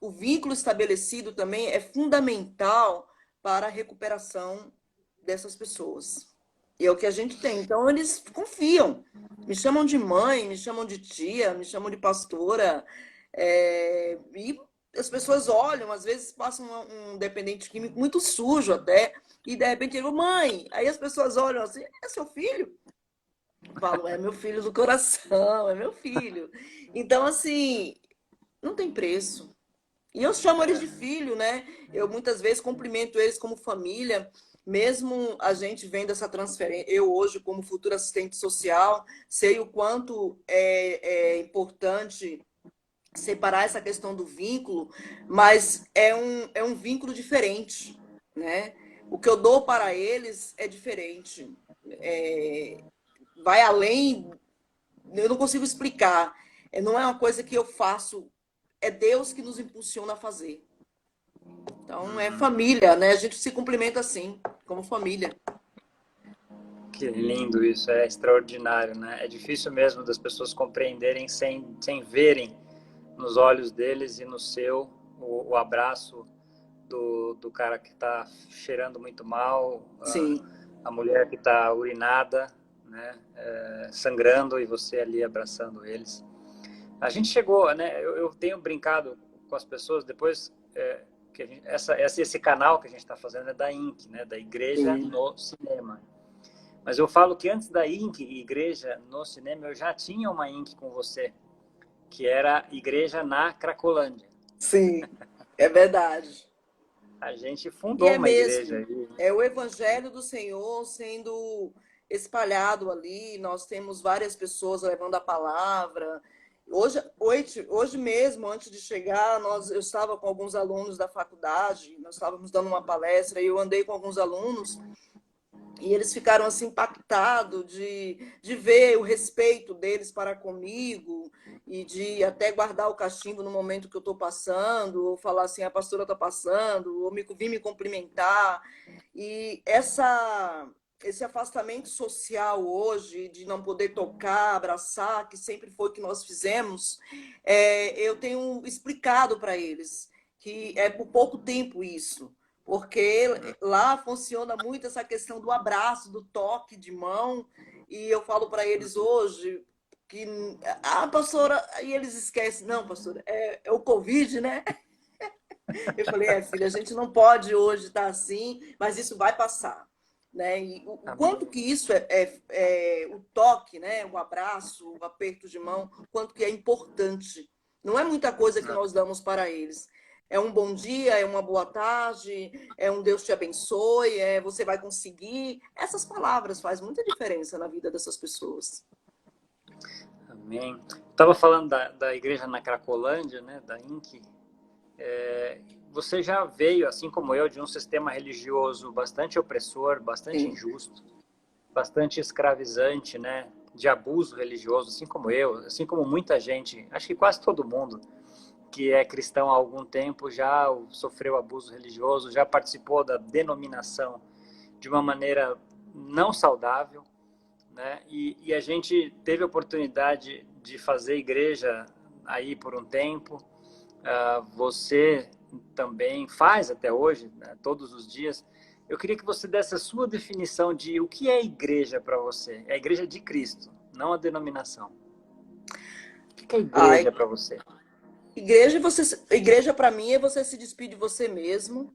Speaker 2: o vínculo estabelecido também é fundamental para a recuperação dessas pessoas. E é o que a gente tem. Então, eles confiam. Me chamam de mãe, me chamam de tia, me chamam de pastora. E as pessoas olham, às vezes passam um dependente químico muito sujo até, e de repente eu digo, mãe. Aí as pessoas olham assim, é seu filho? Eu falo, é meu filho do coração, é meu filho. Então, assim, não tem preço. E eu chamo eles de filho, né? Eu muitas vezes cumprimento eles como família, mesmo a gente vendo essa transferência. Eu hoje, como futura assistente social, sei o quanto é importante separar essa questão do vínculo, mas é um vínculo diferente, né? O que eu dou para eles é diferente. Vai além, eu não consigo explicar. Não é uma coisa que eu faço, é Deus que nos impulsiona a fazer. Então, é família, né? A gente se cumprimenta assim, como família.
Speaker 1: Que lindo isso, é extraordinário, né? É difícil mesmo das pessoas compreenderem sem verem nos olhos deles e no seu o abraço do cara que está cheirando muito mal,
Speaker 2: Sim.
Speaker 1: a mulher que está urinada, né? Sangrando e você ali abraçando eles. A gente chegou, né? Eu tenho brincado com as pessoas depois que esse canal que a gente está fazendo é da INC, né? Da Igreja
Speaker 2: Sim.
Speaker 1: no Cinema. Mas eu falo que antes da INC, Igreja no Cinema, eu já tinha uma INC com você, que era Igreja na Cracolândia.
Speaker 2: Sim, é verdade.
Speaker 1: A gente
Speaker 2: E
Speaker 1: fundou
Speaker 2: é
Speaker 1: uma igreja
Speaker 2: mesmo.
Speaker 1: ali.
Speaker 2: É o evangelho do Senhor sendo espalhado ali. Nós temos várias pessoas levando a palavra. Hoje mesmo, antes de chegar, eu estava com alguns alunos da faculdade, nós estávamos dando uma palestra e eu andei com alguns alunos E eles ficaram assim impactados de ver o respeito deles para comigo e de até guardar o cachimbo no momento que eu estou passando, ou falar assim, a pastora está passando, ou vir me cumprimentar. E esse afastamento social hoje, de não poder tocar, abraçar, que sempre foi o que nós fizemos, eu tenho explicado para eles que é por pouco tempo isso, porque lá funciona muito essa questão do abraço, do toque de mão, e eu falo para eles hoje que pastora, e eles esquecem, não, pastora, é o Covid, né? Eu falei, filha, a gente não pode hoje estar assim, mas isso vai passar. Né? E o
Speaker 1: Amém.
Speaker 2: quanto que isso é o toque, né? O abraço, o aperto de mão, o quanto que é importante. Não é muita coisa que nós damos para eles. É um bom dia, é uma boa tarde, é um Deus te abençoe, você vai conseguir. Essas palavras fazem muita diferença na vida dessas pessoas.
Speaker 1: Amém. Estava falando da igreja na Cracolândia, né, da INC. Você já veio, assim como eu, de um sistema religioso bastante opressor, bastante
Speaker 2: Sim.
Speaker 1: injusto, bastante escravizante, né, de abuso religioso, assim como eu, assim como muita gente, acho que quase todo mundo que é cristão há algum tempo já sofreu abuso religioso, já participou da denominação de uma maneira não saudável, né? E a gente teve a oportunidade de fazer igreja aí por um tempo. Você também faz até hoje, né? Todos os dias. Eu queria que você desse a sua definição de o que é igreja para você. É a igreja de Cristo, não a denominação. O que é
Speaker 2: A
Speaker 1: igreja para você?
Speaker 2: igreja para mim é você se despedir de você mesmo,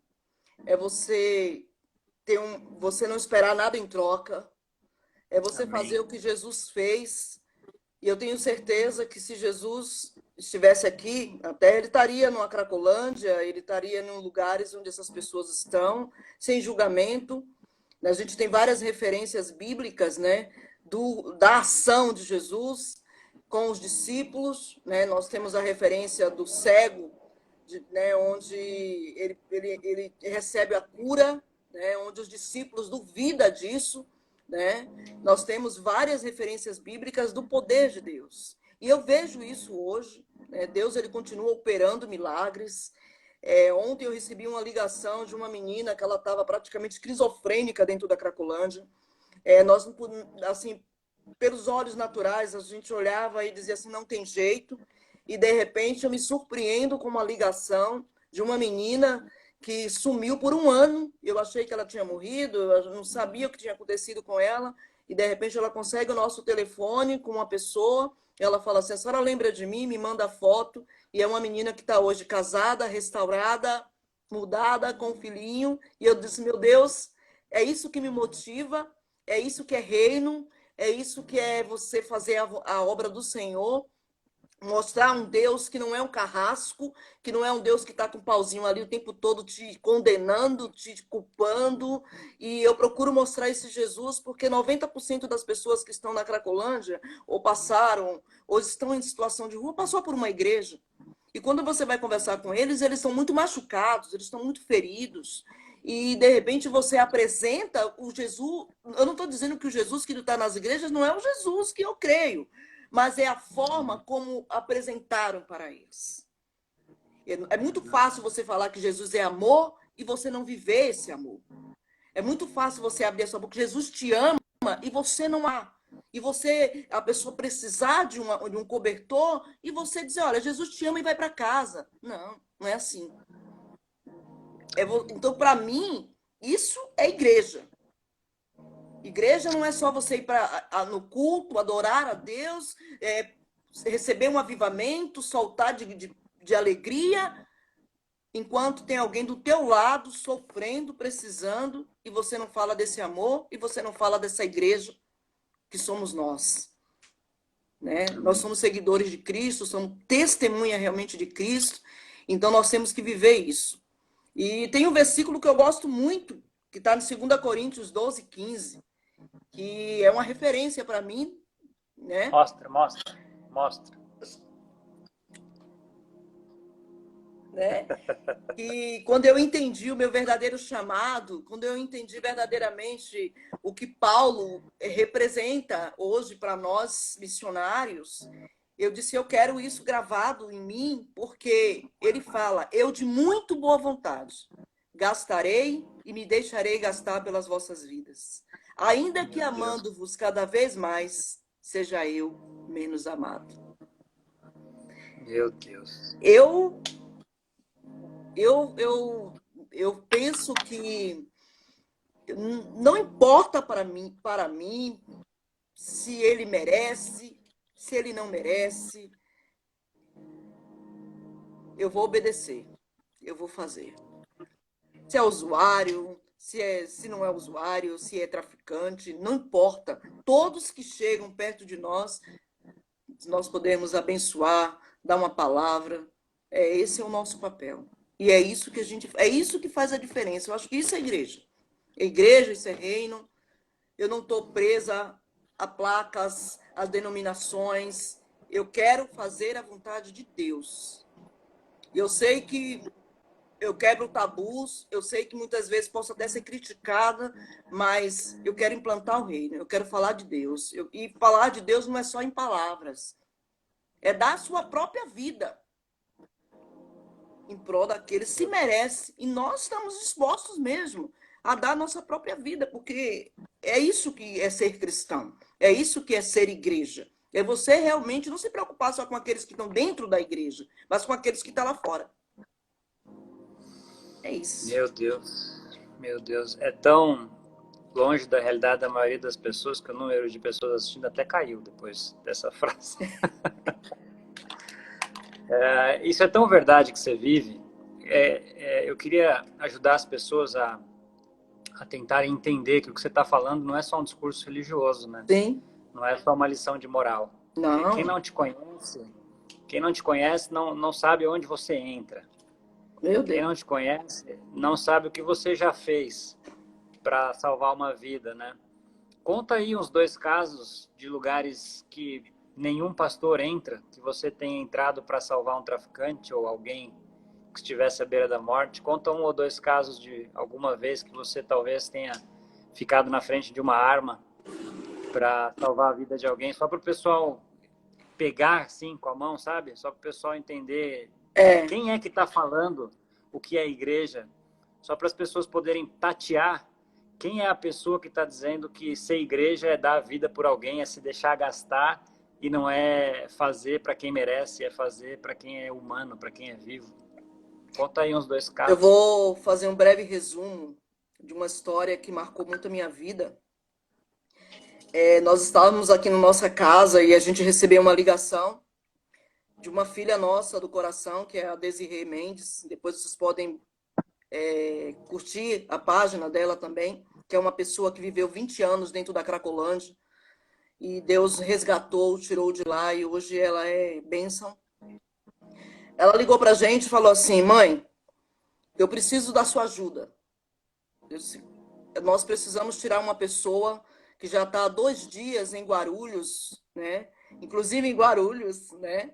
Speaker 2: é você você não esperar nada em troca, é você
Speaker 1: Amém.
Speaker 2: fazer o que Jesus fez. E eu tenho certeza que se Jesus estivesse aqui, até ele estaria numa Cracolândia, ele estaria em lugares onde essas pessoas estão, sem julgamento. A gente tem várias referências bíblicas, né, da ação de Jesus com os discípulos, né? Nós temos a referência do cego, né, onde ele recebe a cura, né, onde os discípulos duvidam disso, né? Nós temos várias referências bíblicas do poder de Deus. E eu vejo isso hoje, né? Deus ele continua operando milagres. Ontem eu recebi uma ligação de uma menina que ela estava praticamente esquizofrênica dentro da Cracolândia. Nós, assim, pelos olhos naturais, a gente olhava e dizia assim, não tem jeito. E, de repente, eu me surpreendo com uma ligação de uma menina que sumiu por um ano. Eu achei que ela tinha morrido, eu não sabia o que tinha acontecido com ela. E, de repente, ela consegue o nosso telefone com uma pessoa. Ela fala assim, a senhora lembra de mim? Me manda foto. E é uma menina que está hoje casada, restaurada, mudada, com um filhinho. E eu disse, meu Deus, é isso que me motiva, é isso que é reino, é isso que é você fazer a obra do Senhor, mostrar um Deus que não é um carrasco, que não é um Deus que está com o pauzinho ali o tempo todo te condenando, te culpando. E eu procuro mostrar esse Jesus porque 90% das pessoas que estão na Cracolândia, ou passaram, ou estão em situação de rua, passou por uma igreja. E quando você vai conversar com eles, eles são muito machucados, eles estão muito feridos. E, de repente, você apresenta o Jesus. Eu não estou dizendo que o Jesus que está nas igrejas não é o Jesus que eu creio, mas é a forma como apresentaram para eles. É muito fácil você falar que Jesus é amor e você não viver esse amor. É muito fácil você abrir a sua boca, Jesus te ama e você não há. E você, a pessoa precisar de um cobertor e você dizer, olha, Jesus te ama e vai para casa. Não, não é assim. Então, para mim, isso é igreja. Igreja não é só você ir no culto, adorar a Deus, receber um avivamento, soltar de alegria, enquanto tem alguém do teu lado sofrendo, precisando, e você não fala desse amor, e você não fala dessa igreja que somos nós. Né? Nós somos seguidores de Cristo, somos testemunha realmente de Cristo, então nós temos que viver isso. E tem um versículo que eu gosto muito, que está em 2 Coríntios 12, 15, que é uma referência para mim, né?
Speaker 1: Mostra.
Speaker 2: né? E quando eu entendi o meu verdadeiro chamado, quando eu entendi verdadeiramente o que Paulo representa hoje para nós missionários, eu disse, eu quero isso gravado em mim, porque ele fala, eu de muito boa vontade gastarei e me deixarei gastar pelas vossas vidas. Ainda que
Speaker 1: Meu Deus.
Speaker 2: amando-vos cada vez mais, seja eu menos amado.
Speaker 1: Meu Deus.
Speaker 2: Eu, eu, eu, eu penso que não importa para mim se ele merece, se ele não merece, eu vou obedecer, eu vou fazer. Se é usuário, se não é usuário, se é traficante, não importa. Todos que chegam perto de nós podemos abençoar, dar uma palavra. Esse é o nosso papel. E é isso que faz a diferença. Eu acho que isso é igreja. É igreja, isso é reino. Eu não estou presa a placas, a denominações. Eu quero fazer a vontade de Deus. E eu sei que eu quebro tabus, eu sei que muitas vezes posso até ser criticada, mas eu quero implantar o reino, eu quero falar de Deus. E falar de Deus não é só em palavras, é dar a sua própria vida em prol daqueles que merecem. E nós estamos dispostos mesmo a dar a nossa própria vida, porque é isso que é ser cristão, é isso que é ser igreja. É você realmente não se preocupar só com aqueles que estão dentro da igreja, mas com aqueles que estão lá fora. É isso.
Speaker 1: Meu Deus. Meu Deus. É tão longe da realidade da maioria das pessoas que o número de pessoas assistindo até caiu depois dessa frase. Isso é tão verdade que você vive. Eu queria ajudar as pessoas a tentarem entender que o que você está falando não é só um discurso religioso, né?
Speaker 2: Sim.
Speaker 1: Não é só uma lição de moral. Porque
Speaker 2: Não.
Speaker 1: quem não te conhece não sabe onde você entra.
Speaker 2: Meu
Speaker 1: Quem
Speaker 2: Deus.
Speaker 1: não te conhece não sabe o que você já fez para salvar uma vida, né? Conta aí uns 2 casos de lugares que nenhum pastor entra, que você tenha entrado para salvar um traficante ou alguém que estivesse à beira da morte. Conta 1 ou 2 casos de alguma vez que você talvez tenha ficado na frente de uma arma para salvar a vida de alguém, só para o pessoal pegar assim com a mão, sabe? Só para o pessoal entender
Speaker 2: É,
Speaker 1: quem é que está falando o que é igreja, só para as pessoas poderem tatear quem é a pessoa que está dizendo que ser igreja é dar a vida por alguém, é se deixar gastar e não é fazer para quem merece, é fazer para quem é humano, para quem é vivo. Conta aí uns 2
Speaker 2: eu
Speaker 1: casos.
Speaker 2: vou fazer um breve resumo de uma história que marcou muito a minha vida. Nós estávamos aqui na nossa casa e a gente recebeu uma ligação de uma filha nossa do coração, que é a Desirê Mendes. Depois vocês podem curtir a página dela também, que é uma pessoa que viveu 20 anos dentro da Cracolândia. E Deus resgatou, tirou de lá e hoje ela é bênção. Ela ligou pra gente e falou assim, mãe, eu preciso da sua ajuda. Nós precisamos tirar uma pessoa que já está há 2 dias em Guarulhos, né? Inclusive em Guarulhos, né?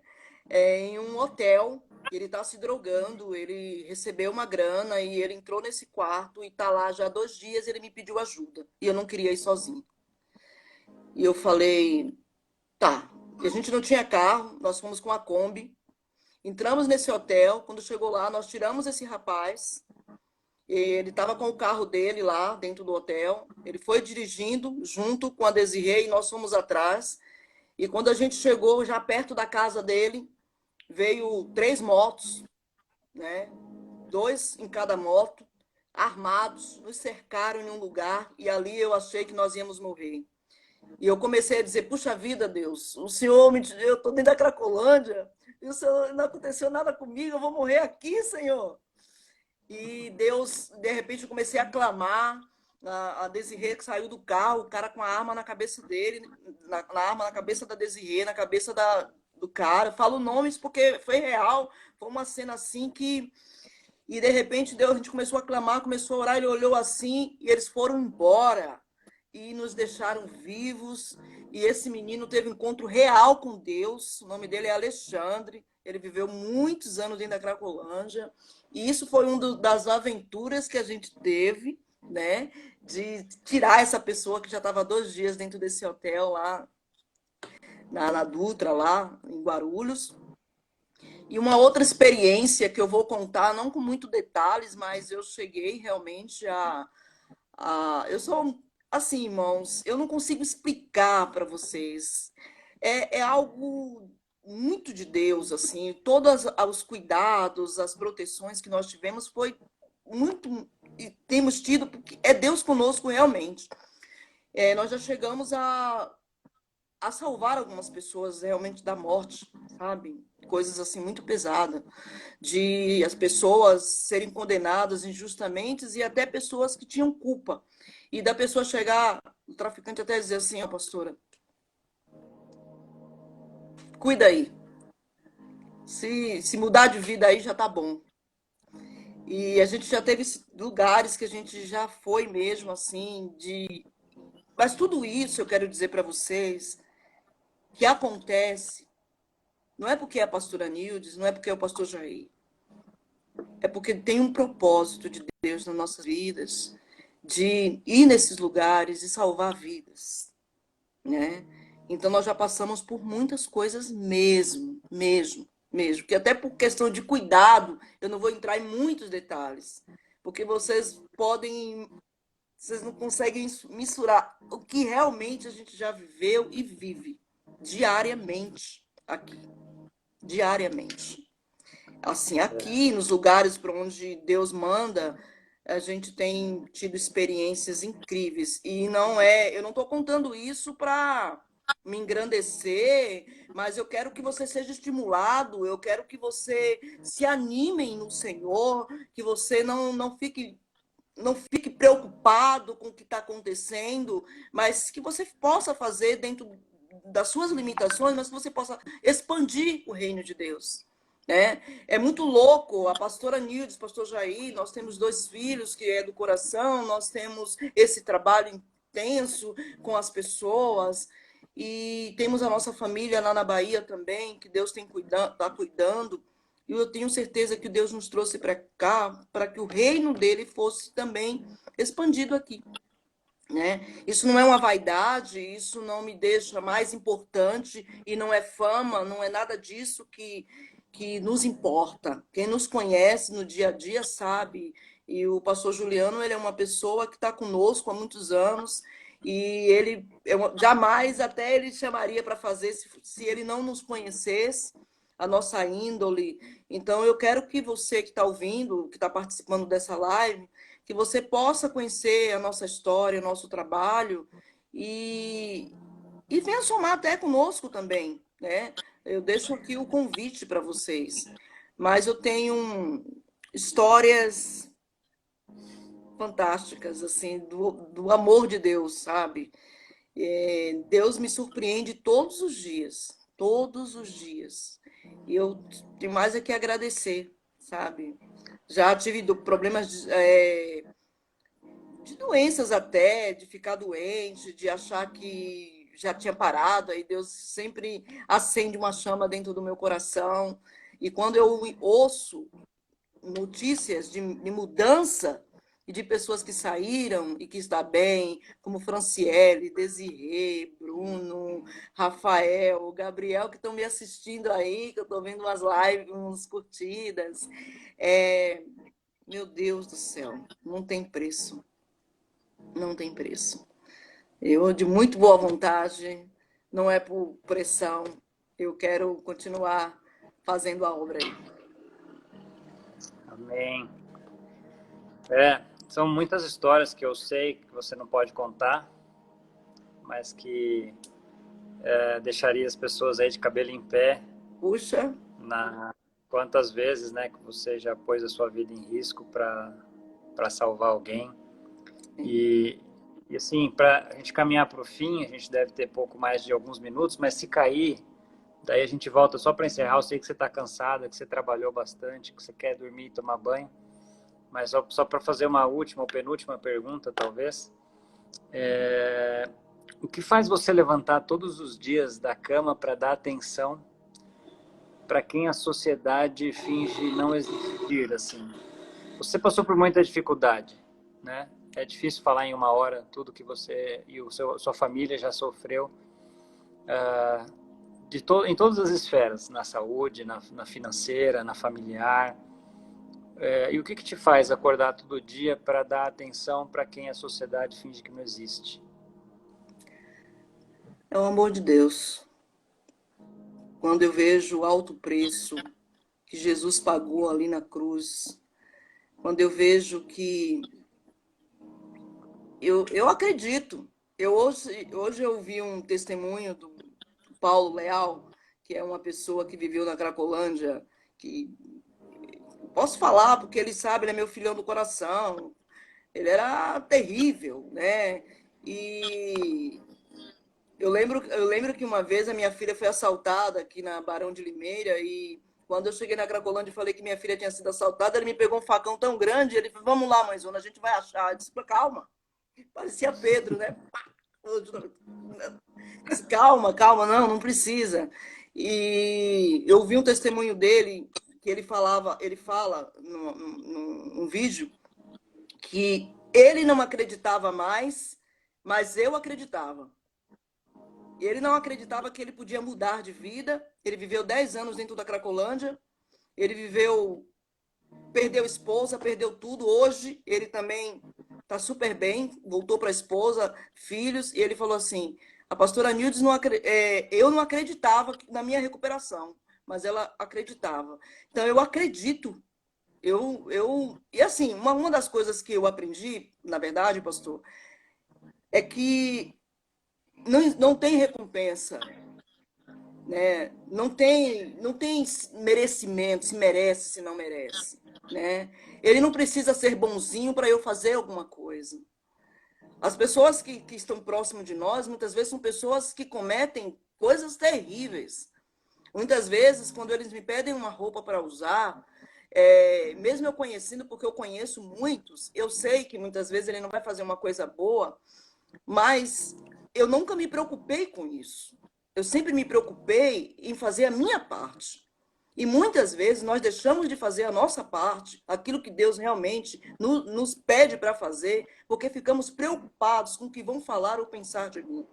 Speaker 2: Em um hotel. Ele está se drogando, ele recebeu uma grana e ele entrou nesse quarto e está lá já há 2 dias. Ele me pediu ajuda e eu não queria ir sozinho. E eu falei, tá. E a gente não tinha carro, nós fomos com a Kombi. Entramos nesse hotel. Quando chegou lá, nós tiramos esse rapaz. Ele estava com o carro dele lá dentro do hotel. Ele foi dirigindo junto com a Desirê e nós fomos atrás. E quando a gente chegou já perto da casa dele, veio 3 motos, né? 2 em cada moto, armados, nos cercaram em um lugar e ali eu achei que nós íamos morrer. E eu comecei a dizer, puxa vida, Deus, o Senhor me... eu estou dentro da Cracolândia, e o Senhor não aconteceu nada comigo, eu vou morrer aqui, Senhor. E Deus, de repente, eu comecei a clamar. A Desirê que saiu do carro, o cara com a arma na cabeça dele, na arma na cabeça da Desirê, na cabeça do cara. Eu falo nomes porque foi real. Foi uma cena assim que. E de repente Deus, a gente começou a clamar, começou a orar, ele olhou assim e eles foram embora. e nos deixaram vivos. E esse menino teve um encontro real com Deus. O nome dele é Alexandre. Ele viveu muitos anos dentro da Cracolândia. E isso foi uma das aventuras que a gente teve, né? De tirar essa pessoa que já estava 2 dias dentro desse hotel lá na Dutra, lá em Guarulhos. E uma outra experiência que eu vou contar, não com muito detalhes, mas eu cheguei realmente eu sou assim, irmãos, eu não consigo explicar para vocês. É algo muito de Deus, assim. Todos os cuidados, as proteções que nós tivemos foi muito e temos tido porque é Deus conosco realmente. Nós já chegamos a salvar algumas pessoas realmente da morte, sabe? Coisas assim muito pesadas, de as pessoas serem condenadas injustamente e até pessoas que tinham culpa. E da pessoa chegar, o traficante até dizer assim, ó, pastora, cuida aí. Se mudar de vida aí já tá bom. E a gente já teve lugares que a gente já foi mesmo assim, mas tudo isso eu quero dizer para vocês que acontece. Não é porque é a pastora Nildes, não é porque é o pastor Jair. É porque tem um propósito de Deus nas nossas vidas, de ir nesses lugares e salvar vidas, né? Então nós já passamos por muitas coisas mesmo. Que até por questão de cuidado, eu não vou entrar em muitos detalhes, porque vocês não conseguem mensurar o que realmente a gente já viveu e vive diariamente aqui, diariamente. Assim, aqui nos lugares para onde Deus manda, a gente tem tido experiências incríveis. E eu não estou contando isso para me engrandecer, mas eu quero que você seja estimulado, eu quero que você se anime no Senhor, que você não fique preocupado com o que está acontecendo, mas que você possa fazer dentro das suas limitações, mas que você possa expandir o reino de Deus. Né? É muito louco, a pastora Nildes, pastor Jair, nós temos 2 filhos que é do coração, nós temos esse trabalho intenso com as pessoas, e temos a nossa família lá na Bahia também, que Deus está cuidando, e eu tenho certeza que Deus nos trouxe para cá para que o reino dele fosse também expandido aqui. Né? Isso não é uma vaidade, isso não me deixa mais importante e não é fama, não é nada disso que nos importa. Quem nos conhece no dia a dia sabe. E o pastor Juliano, ele é uma pessoa que está conosco há muitos anos e jamais até ele chamaria para fazer se ele não nos conhecesse, a nossa índole. Então, eu quero que você que está ouvindo, que está participando dessa live, que você possa conhecer a nossa história, o nosso trabalho e venha somar até conosco também, né? Eu deixo aqui o convite para vocês. Mas eu tenho histórias fantásticas, assim, do amor de Deus, sabe? Deus me surpreende todos os dias. E eu tenho mais é que agradecer, sabe? Já tive problemas de doenças até, de ficar doente, de achar que já tinha parado, aí Deus sempre acende uma chama dentro do meu coração. E quando eu ouço notícias de mudança e de pessoas que saíram e que está bem, como Franciele, Desirê, Bruno, Rafael, Gabriel, que estão me assistindo aí, que eu estou vendo umas lives, umas curtidas. Meu Deus do céu, não tem preço. Não tem preço. Eu, de muito boa vontade, não é por pressão, eu quero continuar fazendo a obra aí.
Speaker 1: Amém. São muitas histórias que eu sei que você não pode contar, mas que deixaria as pessoas aí de cabelo em pé.
Speaker 2: Puxa.
Speaker 1: Quantas vezes, né, que você já pôs a sua vida em risco para salvar alguém. E assim, para a gente caminhar para o fim, a gente deve ter pouco mais de alguns minutos, mas se cair, daí a gente volta só para encerrar. Eu sei que você está cansada, que você trabalhou bastante, que você quer dormir e tomar banho, mas só para fazer uma última ou penúltima pergunta, talvez. O que faz você levantar todos os dias da cama para dar atenção para quem a sociedade finge não existir, assim? Você passou por muita dificuldade, né? É difícil falar em uma hora tudo que você e sua família já sofreu, em todas as esferas, na saúde, na financeira, na familiar. E o que te faz acordar todo dia para dar atenção para quem a sociedade finge que não existe?
Speaker 2: É o amor de Deus. Quando eu vejo o alto preço que Jesus pagou ali na cruz, quando eu vejo que eu acredito. Hoje eu vi um testemunho do Paulo Leal, que é uma pessoa que viveu na Cracolândia, que posso falar porque ele sabe, ele é meu filhão do coração. Ele era terrível, né? E eu lembro que uma vez a minha filha foi assaltada aqui na Barão de Limeira e quando eu cheguei na Cracolândia e falei que minha filha tinha sido assaltada, ele me pegou um facão tão grande, ele falou, vamos lá, mãezona, a gente vai achar. Eu disse, calma, parecia Pedro, né? Disse, calma, calma, não precisa. E eu vi um testemunho dele que ele fala num vídeo que ele não acreditava mais, mas eu acreditava. Ele não acreditava que ele podia mudar de vida. Ele viveu 10 anos dentro da Cracolândia. Ele perdeu esposa, perdeu tudo. Hoje ele também está super bem, voltou para a esposa, filhos. E ele falou assim: a pastora Nildes, eu não acreditava na minha recuperação, mas ela acreditava. Então eu acredito. E assim, uma das coisas que eu aprendi, na verdade, pastor, é que não tem recompensa, né? Não tem merecimento, se merece, se não merece, né? Ele não precisa ser bonzinho para eu fazer alguma coisa. As pessoas que estão próximo de nós, muitas vezes são pessoas que cometem coisas terríveis. Muitas vezes, quando eles me pedem uma roupa para usar, mesmo eu conhecendo, porque eu conheço muitos, eu sei que muitas vezes ele não vai fazer uma coisa boa, mas eu nunca me preocupei com isso. Eu sempre me preocupei em fazer a minha parte. E muitas vezes nós deixamos de fazer a nossa parte, aquilo que Deus realmente nos pede para fazer, porque ficamos preocupados com o que vão falar ou pensar de mim.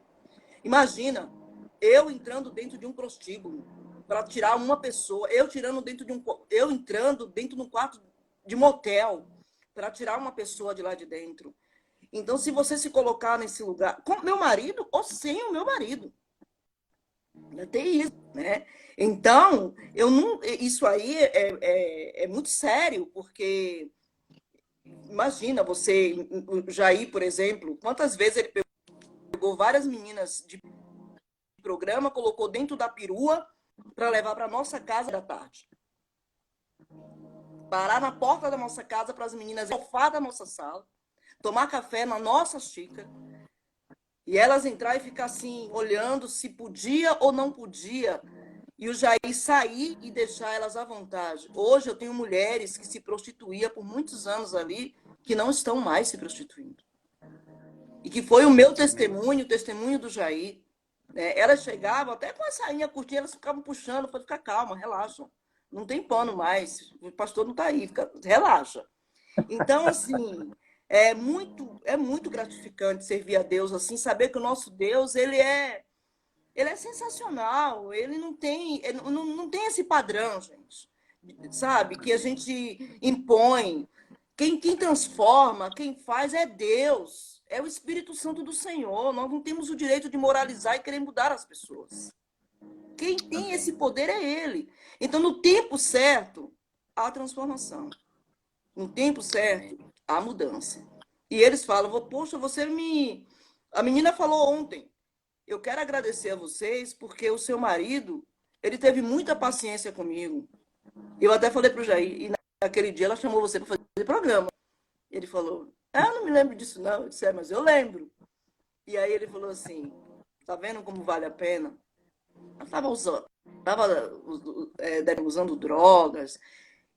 Speaker 2: Imagina, eu entrando dentro de um prostíbulo para tirar uma pessoa, eu entrando dentro de um quarto de motel para tirar uma pessoa de lá de dentro. Então, se você se colocar nesse lugar, com meu marido ou sem o meu marido, tem isso, né? Então, eu não, isso aí é muito sério, porque imagina você, o Jair, por exemplo, quantas vezes ele pegou várias meninas de programa, colocou dentro da perua para levar para nossa casa da tarde. Parar na porta da nossa casa para as meninas sofá da nossa sala, tomar café na nossa xícara, e elas entrar e ficar assim, olhando se podia ou não podia, e o Jair sair e deixar elas à vontade. Hoje eu tenho mulheres que se prostituíam por muitos anos ali, que não estão mais se prostituindo. E que foi o meu testemunho, o testemunho do Jair. Né? Elas chegavam, até com a sainha curtinha, elas ficavam puxando, para ficar calma, relaxa. Não tem pano mais, o pastor não está aí, relaxa. Então, assim, é muito gratificante servir a Deus assim, saber que o nosso Deus, ele é sensacional, ele não tem esse padrão, gente, sabe? Que a gente impõe. Quem transforma, quem faz é Deus, é o Espírito Santo do Senhor. Nós não temos o direito de moralizar e querer mudar as pessoas. Quem tem esse poder é Ele. Então, no tempo certo, há transformação. No tempo certo, há mudança. E eles falam, poxa, A menina falou ontem, eu quero agradecer a vocês porque o seu marido, ele teve muita paciência comigo. Eu até falei para o Jair, e naquele dia ela chamou você para fazer programa. Ele falou, não me lembro disso não. Eu disse, mas eu lembro. E aí ele falou assim, tá vendo como vale a pena? Ela estava usando drogas,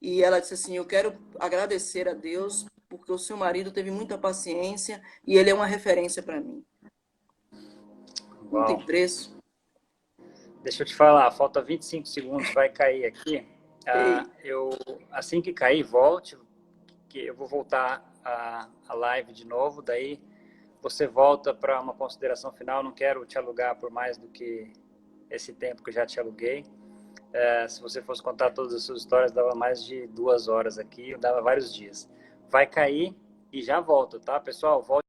Speaker 2: e ela disse assim, eu quero agradecer a Deus porque o seu marido teve muita paciência e ele é uma referência para mim. Não tem
Speaker 1: Uau.
Speaker 2: preço.
Speaker 1: Deixa eu te falar, falta 25 segundos, vai cair aqui.
Speaker 2: Ei,
Speaker 1: Assim que cair, volte, que eu vou voltar a live de novo, daí você volta para uma consideração final. Não quero te alugar por mais do que esse tempo que eu já te aluguei. Se você fosse contar todas as suas histórias, dava mais de 2 horas aqui, dava vários dias. Vai cair e já volta, tá, pessoal? Volte.